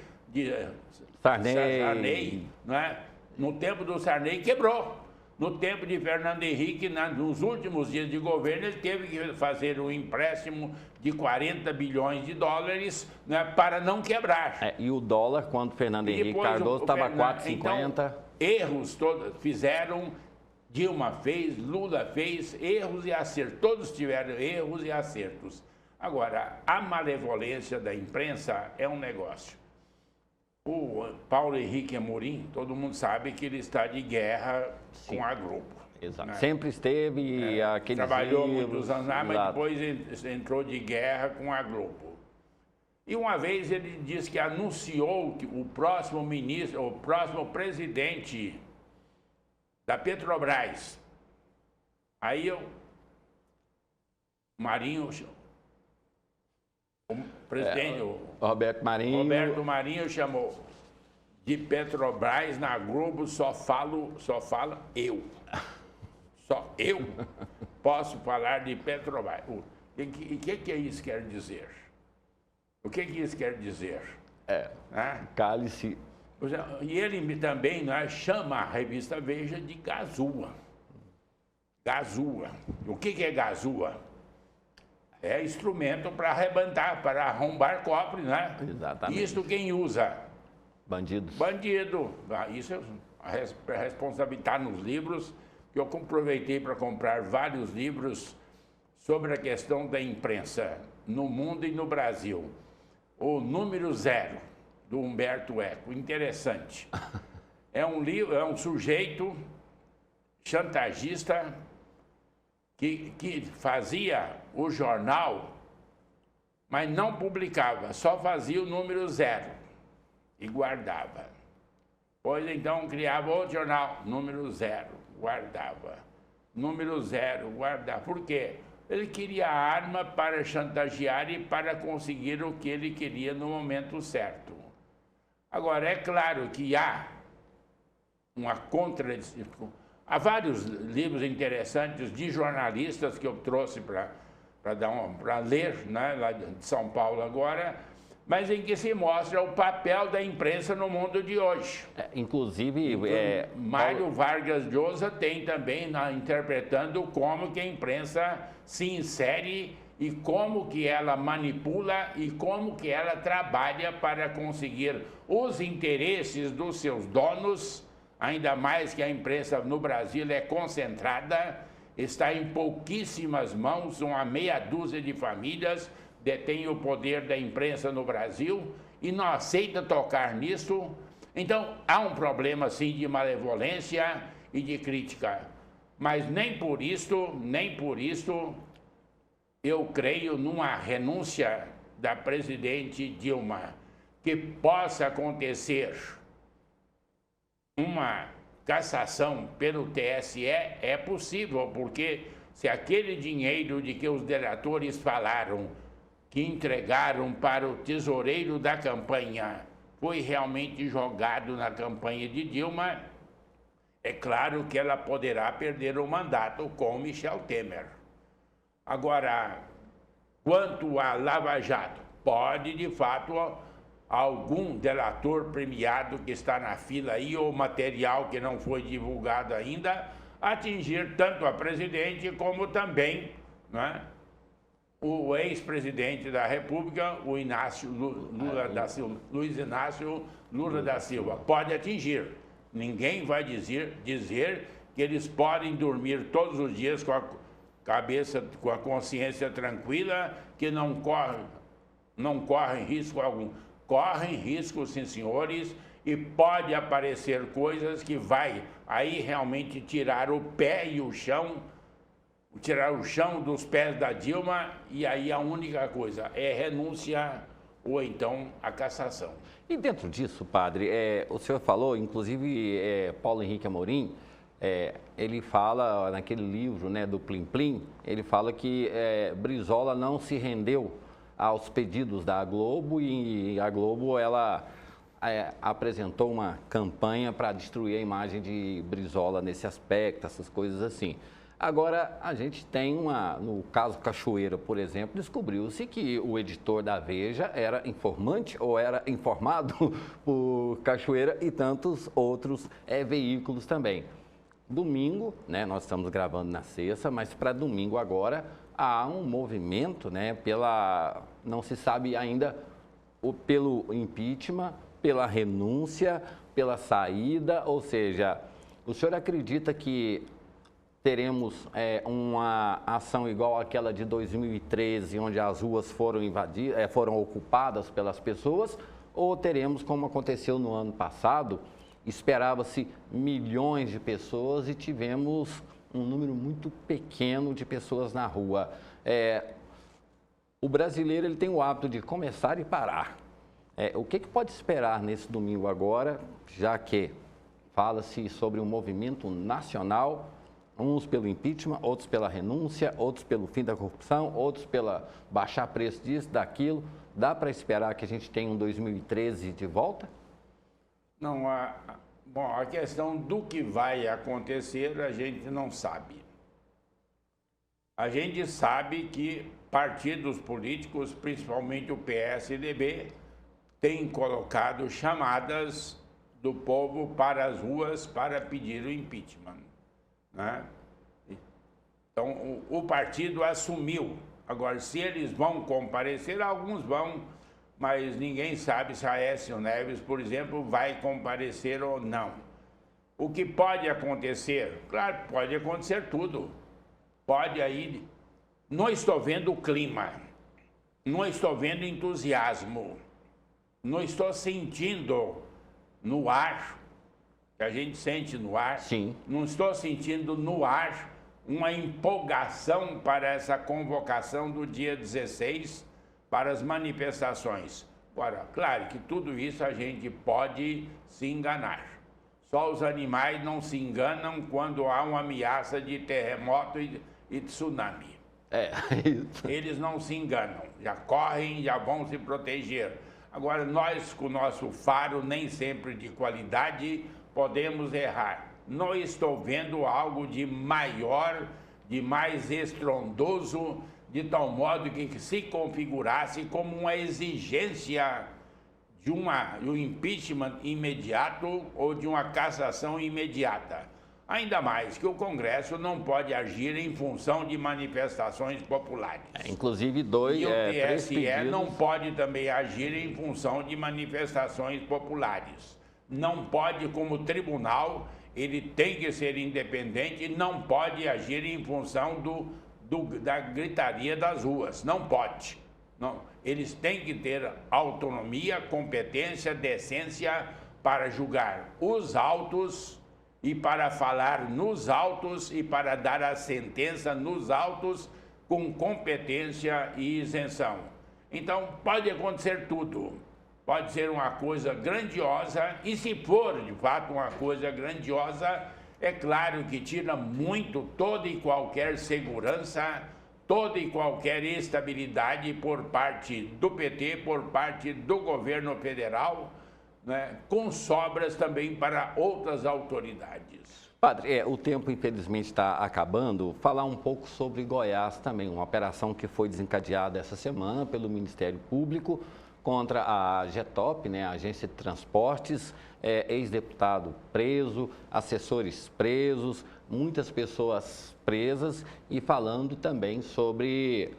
Sarney, não é? No tempo do Sarney quebrou. No tempo de Fernando Henrique, nos últimos dias de governo, ele teve que fazer um empréstimo de 40 bilhões de dólares, né, para não quebrar. E o dólar, quando Fernando Henrique Cardoso estava 4,50. Então, erros todos fizeram, Dilma fez, Lula fez, erros e acertos. Todos tiveram erros e acertos. Agora, a malevolência da imprensa é um negócio. O Paulo Henrique Amorim, todo mundo sabe que ele está de guerra com a Globo. Exato. Né? Sempre esteve aqueles trabalhou muitos anos lá, mas depois entrou de guerra com a Globo. E uma vez ele disse que anunciou que o próximo ministro, o próximo presidente da Petrobras. Aí Marinho, o presidente, Roberto Marinho chamou de Petrobras na Globo, só fala eu. Só eu posso falar de Petrobras. O que isso quer dizer? O que isso quer dizer? Cálice. E ele também chama a revista Veja de gazua. Gazua. O que é gazua? É instrumento para arrebentar, para arrombar cofres, né? Exatamente. Isso quem usa? Bandidos. Bandido. Isso a responsabilidade está nos livros, que eu aproveitei para comprar vários livros sobre a questão da imprensa no mundo e no Brasil. O Número Zero, do Humberto Eco. Interessante. É um livro, é um sujeito chantagista que fazia o jornal, mas não publicava, só fazia o Número Zero e guardava. Pois então criava outro jornal, Número Zero, guardava. Número Zero, guardava. Por quê? Ele queria arma para chantagear e para conseguir o que ele queria no momento certo. Agora, é claro que há uma contradição. Há vários livros interessantes de jornalistas que eu trouxe para ler, né, lá de São Paulo agora, mas em que se mostra o papel da imprensa no mundo de hoje. Inclusive, Mário Vargas Llosa tem também interpretando como que a imprensa se insere e como que ela manipula e como que ela trabalha para conseguir os interesses dos seus donos, ainda mais que a imprensa no Brasil é concentrada, está em pouquíssimas mãos, uma meia dúzia de famílias detém o poder da imprensa no Brasil e não aceita tocar nisso. Então, há um problema, sim, de malevolência e de crítica. Mas nem por isso, eu creio numa renúncia da presidente Dilma, que possa acontecer uma cassação pelo TSE, é possível, porque se aquele dinheiro de que os delatores falaram, que entregaram para o tesoureiro da campanha, foi realmente jogado na campanha de Dilma, é claro que ela poderá perder o mandato com Michel Temer. Agora, quanto a Lava Jato, pode de fato algum delator premiado que está na fila aí, ou material que não foi divulgado ainda, atingir tanto a presidente como também, né, o ex-presidente da República, o Luiz Inácio Lula da Silva. Pode atingir. Ninguém vai dizer que eles podem dormir todos os dias com a cabeça, com a consciência tranquila, que não correm risco algum. Correm risco, sim, senhores, e pode aparecer coisas que vai aí realmente tirar o pé e o chão, tirar o chão dos pés da Dilma, e aí a única coisa é renúncia ou então a cassação. E dentro disso, padre, o senhor falou, inclusive Paulo Henrique Amorim, ele fala naquele livro, né, do Plim Plim, ele fala que Brizola não se rendeu aos pedidos da Globo, e a Globo ela apresentou uma campanha para destruir a imagem de Brizola nesse aspecto, essas coisas assim. Agora, a gente tem no caso Cachoeira, por exemplo, descobriu-se que o editor da Veja era informante ou era informado por Cachoeira e tantos outros veículos também. Domingo, né, nós estamos gravando na sexta, mas para domingo agora há um movimento, né, não se sabe ainda pelo impeachment, pela renúncia, pela saída, ou seja, o senhor acredita que teremos uma ação igual àquela de 2013, onde as ruas foram invadidas, foram ocupadas pelas pessoas, ou teremos, como aconteceu no ano passado, esperava-se milhões de pessoas e tivemos um número muito pequeno de pessoas na rua? O brasileiro ele tem o hábito de começar e parar. O que pode esperar nesse domingo agora, já que fala-se sobre um movimento nacional, uns pelo impeachment, outros pela renúncia, outros pelo fim da corrupção, outros pela baixar preço disso, daquilo. Dá para esperar que a gente tenha um 2013 de volta? Não, a questão do que vai acontecer a gente não sabe. A gente sabe que partidos políticos, principalmente o PSDB, têm colocado chamadas do povo para as ruas para pedir o impeachment, né? Então, o partido assumiu. Agora, se eles vão comparecer, alguns vão, mas ninguém sabe se Aécio Neves, por exemplo, vai comparecer ou não. O que pode acontecer? Claro, pode acontecer tudo. Pode aí... Não estou vendo o clima, não estou vendo entusiasmo, não estou sentindo no ar, que a gente sente no ar, sim, não estou sentindo no ar uma empolgação para essa convocação do dia 16 para as manifestações. Agora, claro que tudo isso a gente pode se enganar. Só os animais não se enganam quando há uma ameaça de terremoto e tsunami. Isso. Eles não se enganam, já correm, já vão se proteger. Agora, nós, com o nosso faro, nem sempre de qualidade, podemos errar. não estou vendo algo de maior, de mais estrondoso, de tal modo que se configurasse como uma exigência de um impeachment imediato ou de uma cassação imediata. Ainda mais que o Congresso não pode agir em função de manifestações populares. Inclusive, e o TSE não pode também agir em função de manifestações populares. Não pode, como tribunal, ele tem que ser independente e não pode agir em função da gritaria das ruas. Não pode. Não. Eles têm que ter autonomia, competência, decência para julgar os autos e para falar nos autos e para dar a sentença nos autos com competência e isenção. Então, pode acontecer tudo. Pode ser uma coisa grandiosa e, se for de fato uma coisa grandiosa, é claro que tira muito toda e qualquer segurança, toda e qualquer estabilidade por parte do PT, por parte do governo federal, né, com sobras também para outras autoridades. Padre, o tempo infelizmente está acabando. Falar um pouco sobre Goiás também, uma operação que foi desencadeada essa semana pelo Ministério Público contra a Getop, né, a Agência de Transportes, ex-deputado preso, assessores presos, muitas pessoas presas e falando também sobre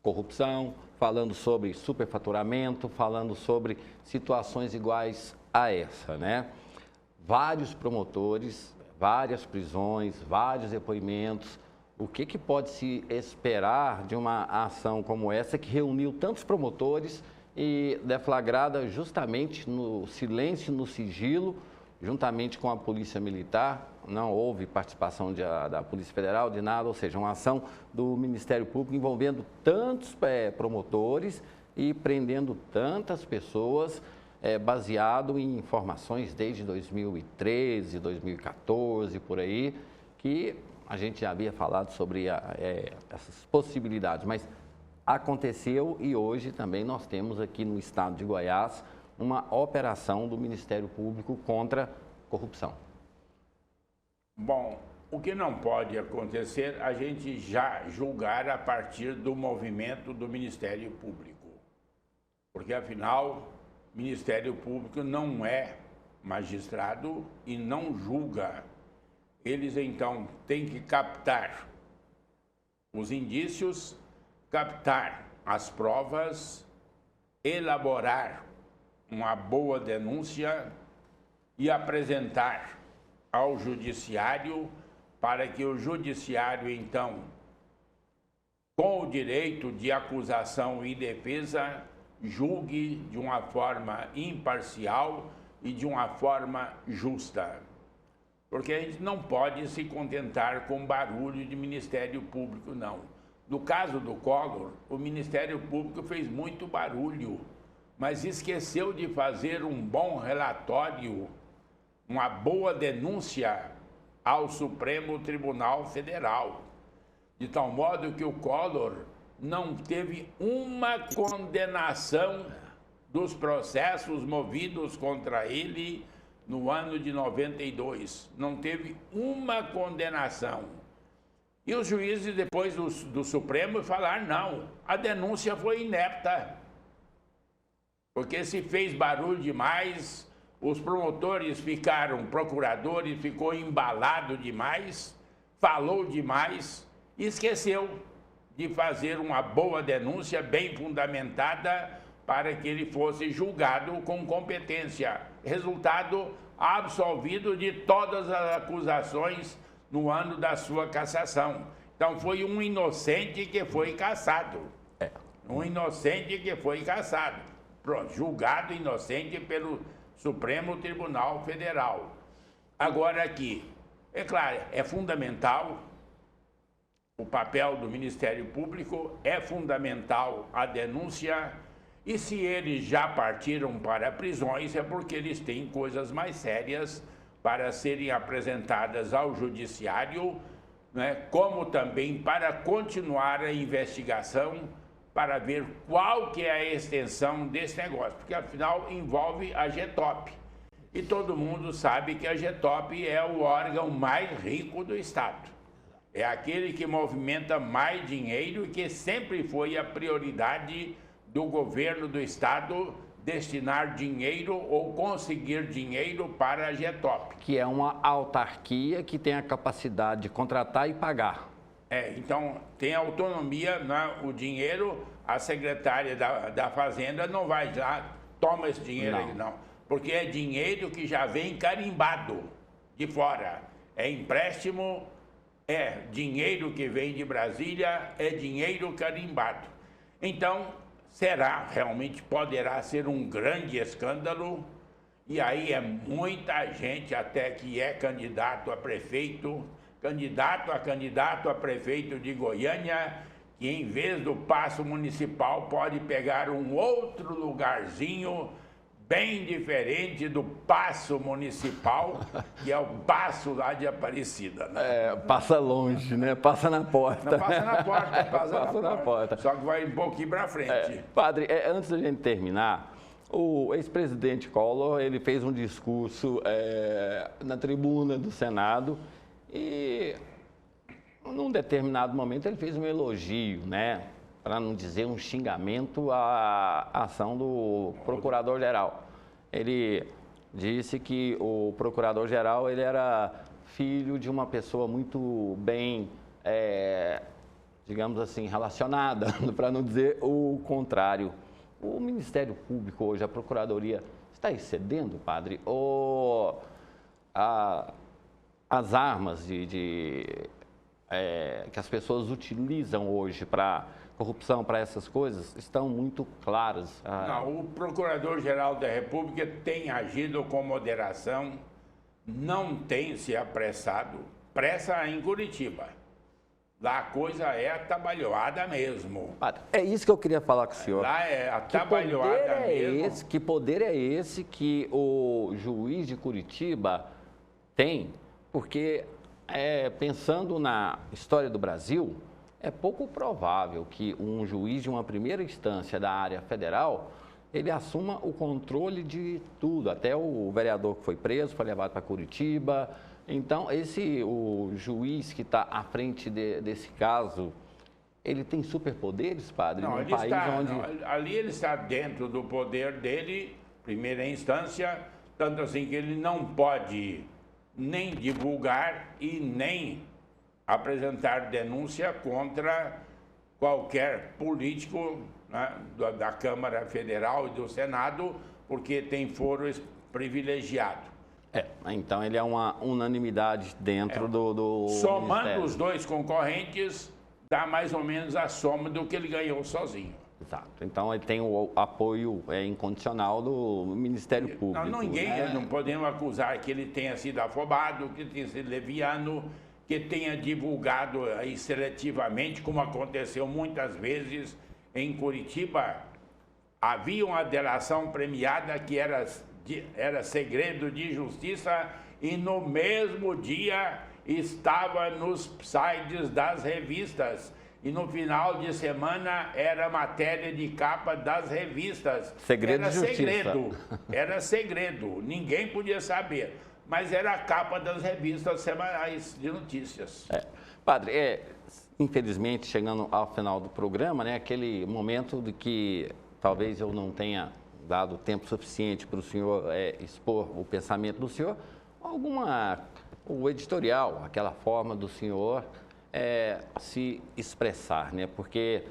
corrupção, falando sobre superfaturamento, falando sobre situações iguais a essa, né? Vários promotores, várias prisões, vários depoimentos. O que pode se esperar de uma ação como essa que reuniu tantos promotores e deflagrada justamente no silêncio, no sigilo, juntamente com a Polícia Militar? Não houve participação da Polícia Federal, de nada, ou seja, uma ação do Ministério Público envolvendo tantos promotores e prendendo tantas pessoas, baseado em informações desde 2013, 2014, por aí, que a gente já havia falado sobre essas possibilidades, mas aconteceu e hoje também nós temos aqui no estado de Goiás uma operação do Ministério Público contra corrupção. Bom, o que não pode acontecer, a gente já julgar a partir do movimento do Ministério Público. Porque, afinal, o Ministério Público não é magistrado e não julga. Eles, então, têm que captar os indícios, captar as provas, elaborar uma boa denúncia e apresentar ao judiciário para que o judiciário, então, com o direito de acusação e defesa, julgue de uma forma imparcial e de uma forma justa. Porque a gente não pode se contentar com barulho de Ministério Público, não. No caso do Collor, o Ministério Público fez muito barulho, mas esqueceu de fazer um bom relatório, uma boa denúncia ao Supremo Tribunal Federal, de tal modo que o Collor não teve uma condenação dos processos movidos contra ele no ano de 92. Não teve uma condenação. E os juízes, depois do Supremo, falaram, não, a denúncia foi inepta, porque se fez barulho demais, os promotores procuradores ficou embalado demais, falou demais, e esqueceu de fazer uma boa denúncia bem fundamentada para que ele fosse julgado com competência. Resultado, absolvido de todas as acusações no ano da sua cassação. Então foi um inocente que foi cassado. Um inocente que foi cassado. Pronto, julgado inocente pelo Supremo Tribunal Federal. Agora aqui, é claro, é fundamental o papel do Ministério Público, é fundamental a denúncia, e se eles já partiram para prisões é porque eles têm coisas mais sérias para serem apresentadas ao Judiciário, né, como também para continuar a investigação, para ver qual que é a extensão desse negócio, porque afinal envolve a Getop. E todo mundo sabe que a GETOP é o órgão mais rico do Estado. É aquele que movimenta mais dinheiro e que sempre foi a prioridade do governo do Estado destinar dinheiro ou conseguir dinheiro para a GETOP. Que é uma autarquia que tem a capacidade de contratar e pagar. Então tem autonomia, né? O dinheiro, a secretária da Fazenda não vai lá, toma esse dinheiro aí, não. Porque é dinheiro que já vem carimbado de fora. É empréstimo, é dinheiro que vem de Brasília, é dinheiro carimbado. Então, realmente poderá ser um grande escândalo, e aí é muita gente até que é candidato a prefeito, candidato a prefeito de Goiânia, que em vez do paço municipal pode pegar um outro lugarzinho bem diferente do paço municipal, que é o paço lá de Aparecida. Né? Passa longe, né? Passa na porta. Não, passa na porta, passa na porta. Só que vai um pouquinho para frente. Padre, antes da gente terminar, o ex-presidente Collor, ele fez um discurso na tribuna do Senado e, num determinado momento, ele fez um elogio, né? Para não dizer um xingamento à ação do procurador-geral. Ele disse que o procurador-geral ele era filho de uma pessoa muito bem, digamos assim, relacionada, para não dizer o contrário. O Ministério Público hoje, a Procuradoria, está excedendo, padre? Ou as armas que as pessoas utilizam hoje para corrupção, para essas coisas, estão muito claras? Não, o Procurador-Geral da República tem agido com moderação, não tem se apressado. Pressa em Curitiba. Lá a coisa é atabalhoada mesmo. É isso que eu queria falar com o senhor. Lá é atabalhoada mesmo. Que poder é esse que o juiz de Curitiba tem? Porque, pensando na história do Brasil, é pouco provável que um juiz de uma primeira instância da área federal, ele assuma o controle de tudo. Até o vereador que foi preso foi levado para Curitiba. Então, o juiz que está à frente desse caso, ele tem superpoderes, padre? Não, ali ele está dentro do poder dele, primeira instância, tanto assim que ele não pode nem divulgar e nem apresentar denúncia contra qualquer político, né, da Câmara Federal e do Senado, porque tem foro privilegiado. Então ele é uma unanimidade dentro do Somando Ministério. Os dois concorrentes, dá mais ou menos a soma do que ele ganhou sozinho. Exato. Então ele tem o apoio incondicional do Ministério Público. Não podemos acusar que ele tenha sido afobado, que tenha sido leviano, que tenha divulgado aí seletivamente, como aconteceu muitas vezes em Curitiba. Havia uma delação premiada que era segredo de justiça e no mesmo dia estava nos sites das revistas. E no final de semana era matéria de capa das revistas. Segredo de justiça. Era segredo, ninguém podia saber. Mas era a capa das revistas semanais de notícias. Padre, infelizmente, chegando ao final do programa, né, aquele momento de que talvez eu não tenha dado tempo suficiente para o senhor expor o pensamento do senhor, o editorial, aquela forma do senhor se expressar, né? Porque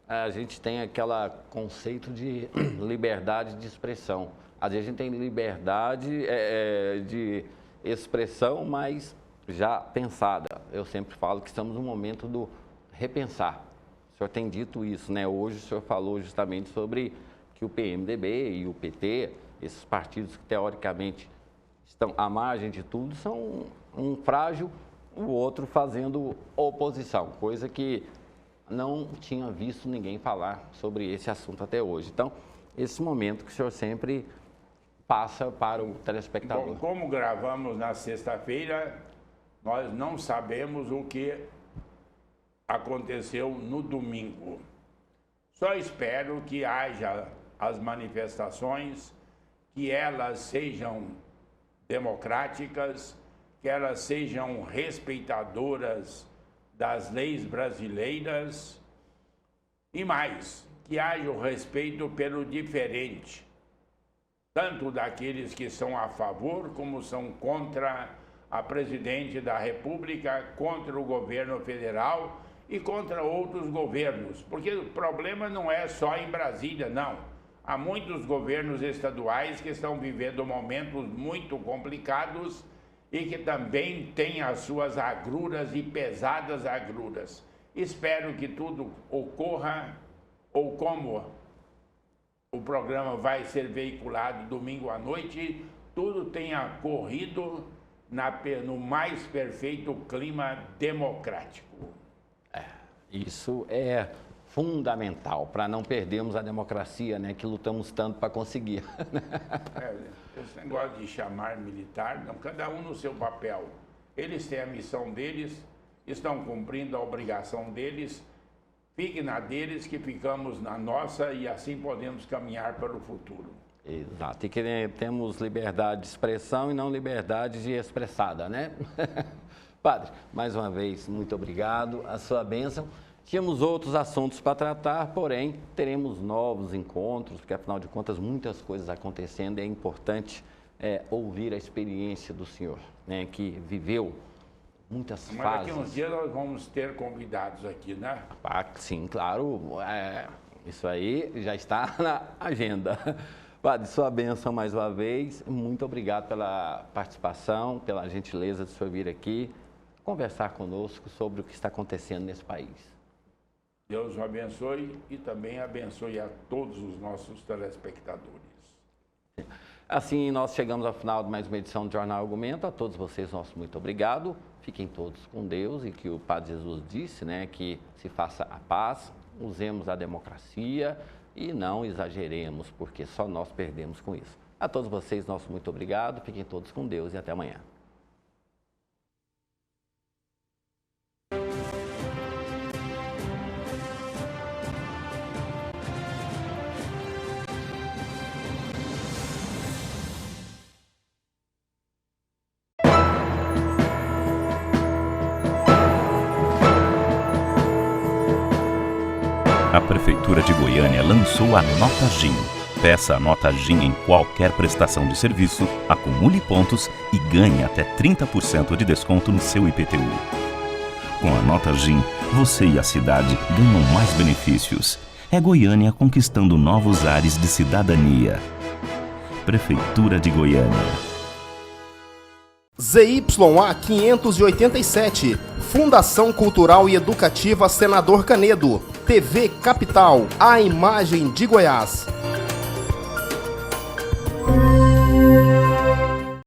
a gente tem aquele conceito de liberdade de expressão. Às vezes a gente tem liberdade de expressão, mas já pensada. Eu sempre falo que estamos no momento do repensar. O senhor tem dito isso, né? Hoje o senhor falou justamente sobre que o PMDB e o PT, esses partidos que teoricamente estão à margem de tudo, são um frágil, o outro fazendo oposição, coisa que não tinha visto ninguém falar sobre esse assunto até hoje. Então, esse momento que o senhor sempre passa para o telespectador. Bom, como gravamos na sexta-feira, nós não sabemos o que aconteceu no domingo. Só espero que haja as manifestações, que elas sejam democráticas, que elas sejam respeitadoras das leis brasileiras e mais, que haja o respeito pelo diferente, tanto daqueles que são a favor como são contra a presidente da República, contra o governo federal e contra outros governos, porque o problema não é só em Brasília, não. Há muitos governos estaduais que estão vivendo momentos muito complicados e que também têm as suas agruras e pesadas agruras. Espero que tudo ocorra, ou como o programa vai ser veiculado domingo à noite, tudo tenha corrido no mais perfeito clima democrático. Isso é fundamental para não perdermos a democracia, né, que lutamos tanto para conseguir. Esse negócio de chamar militar, não, cada um no seu papel. Eles têm a missão deles, estão cumprindo a obrigação deles, fiquem na deles que ficamos na nossa e assim podemos caminhar para o futuro. Exato, e que temos liberdade de expressão e não liberdade de expressada, né? Padre, mais uma vez, muito obrigado, a sua bênção. Tínhamos outros assuntos para tratar, porém, teremos novos encontros, porque afinal de contas, muitas coisas acontecendo e é importante ouvir a experiência do senhor, né, que viveu muitas fases. Mas daqui a uns dias nós vamos ter convidados aqui, né? Sim, claro, isso aí já está na agenda. Padre, sua bênção mais uma vez, muito obrigado pela participação, pela gentileza de o senhor vir aqui conversar conosco sobre o que está acontecendo nesse país. Deus o abençoe e também abençoe a todos os nossos telespectadores. Assim, nós chegamos ao final de mais uma edição do Jornal Argumento. A todos vocês, nosso muito obrigado. Fiquem todos com Deus e que o Padre Jesus disse, né, que se faça a paz, usemos a democracia e não exageremos, porque só nós perdemos com isso. A todos vocês, nosso muito obrigado. Fiquem todos com Deus e até amanhã. A Prefeitura de Goiânia lançou a Nota GIM. Peça a Nota GIM em qualquer prestação de serviço, acumule pontos e ganhe até 30% de desconto no seu IPTU. Com a Nota GIM, você e a cidade ganham mais benefícios. É Goiânia conquistando novos ares de cidadania. Prefeitura de Goiânia. ZYA 587, Fundação Cultural e Educativa Senador Canedo, TV Capital, a imagem de Goiás.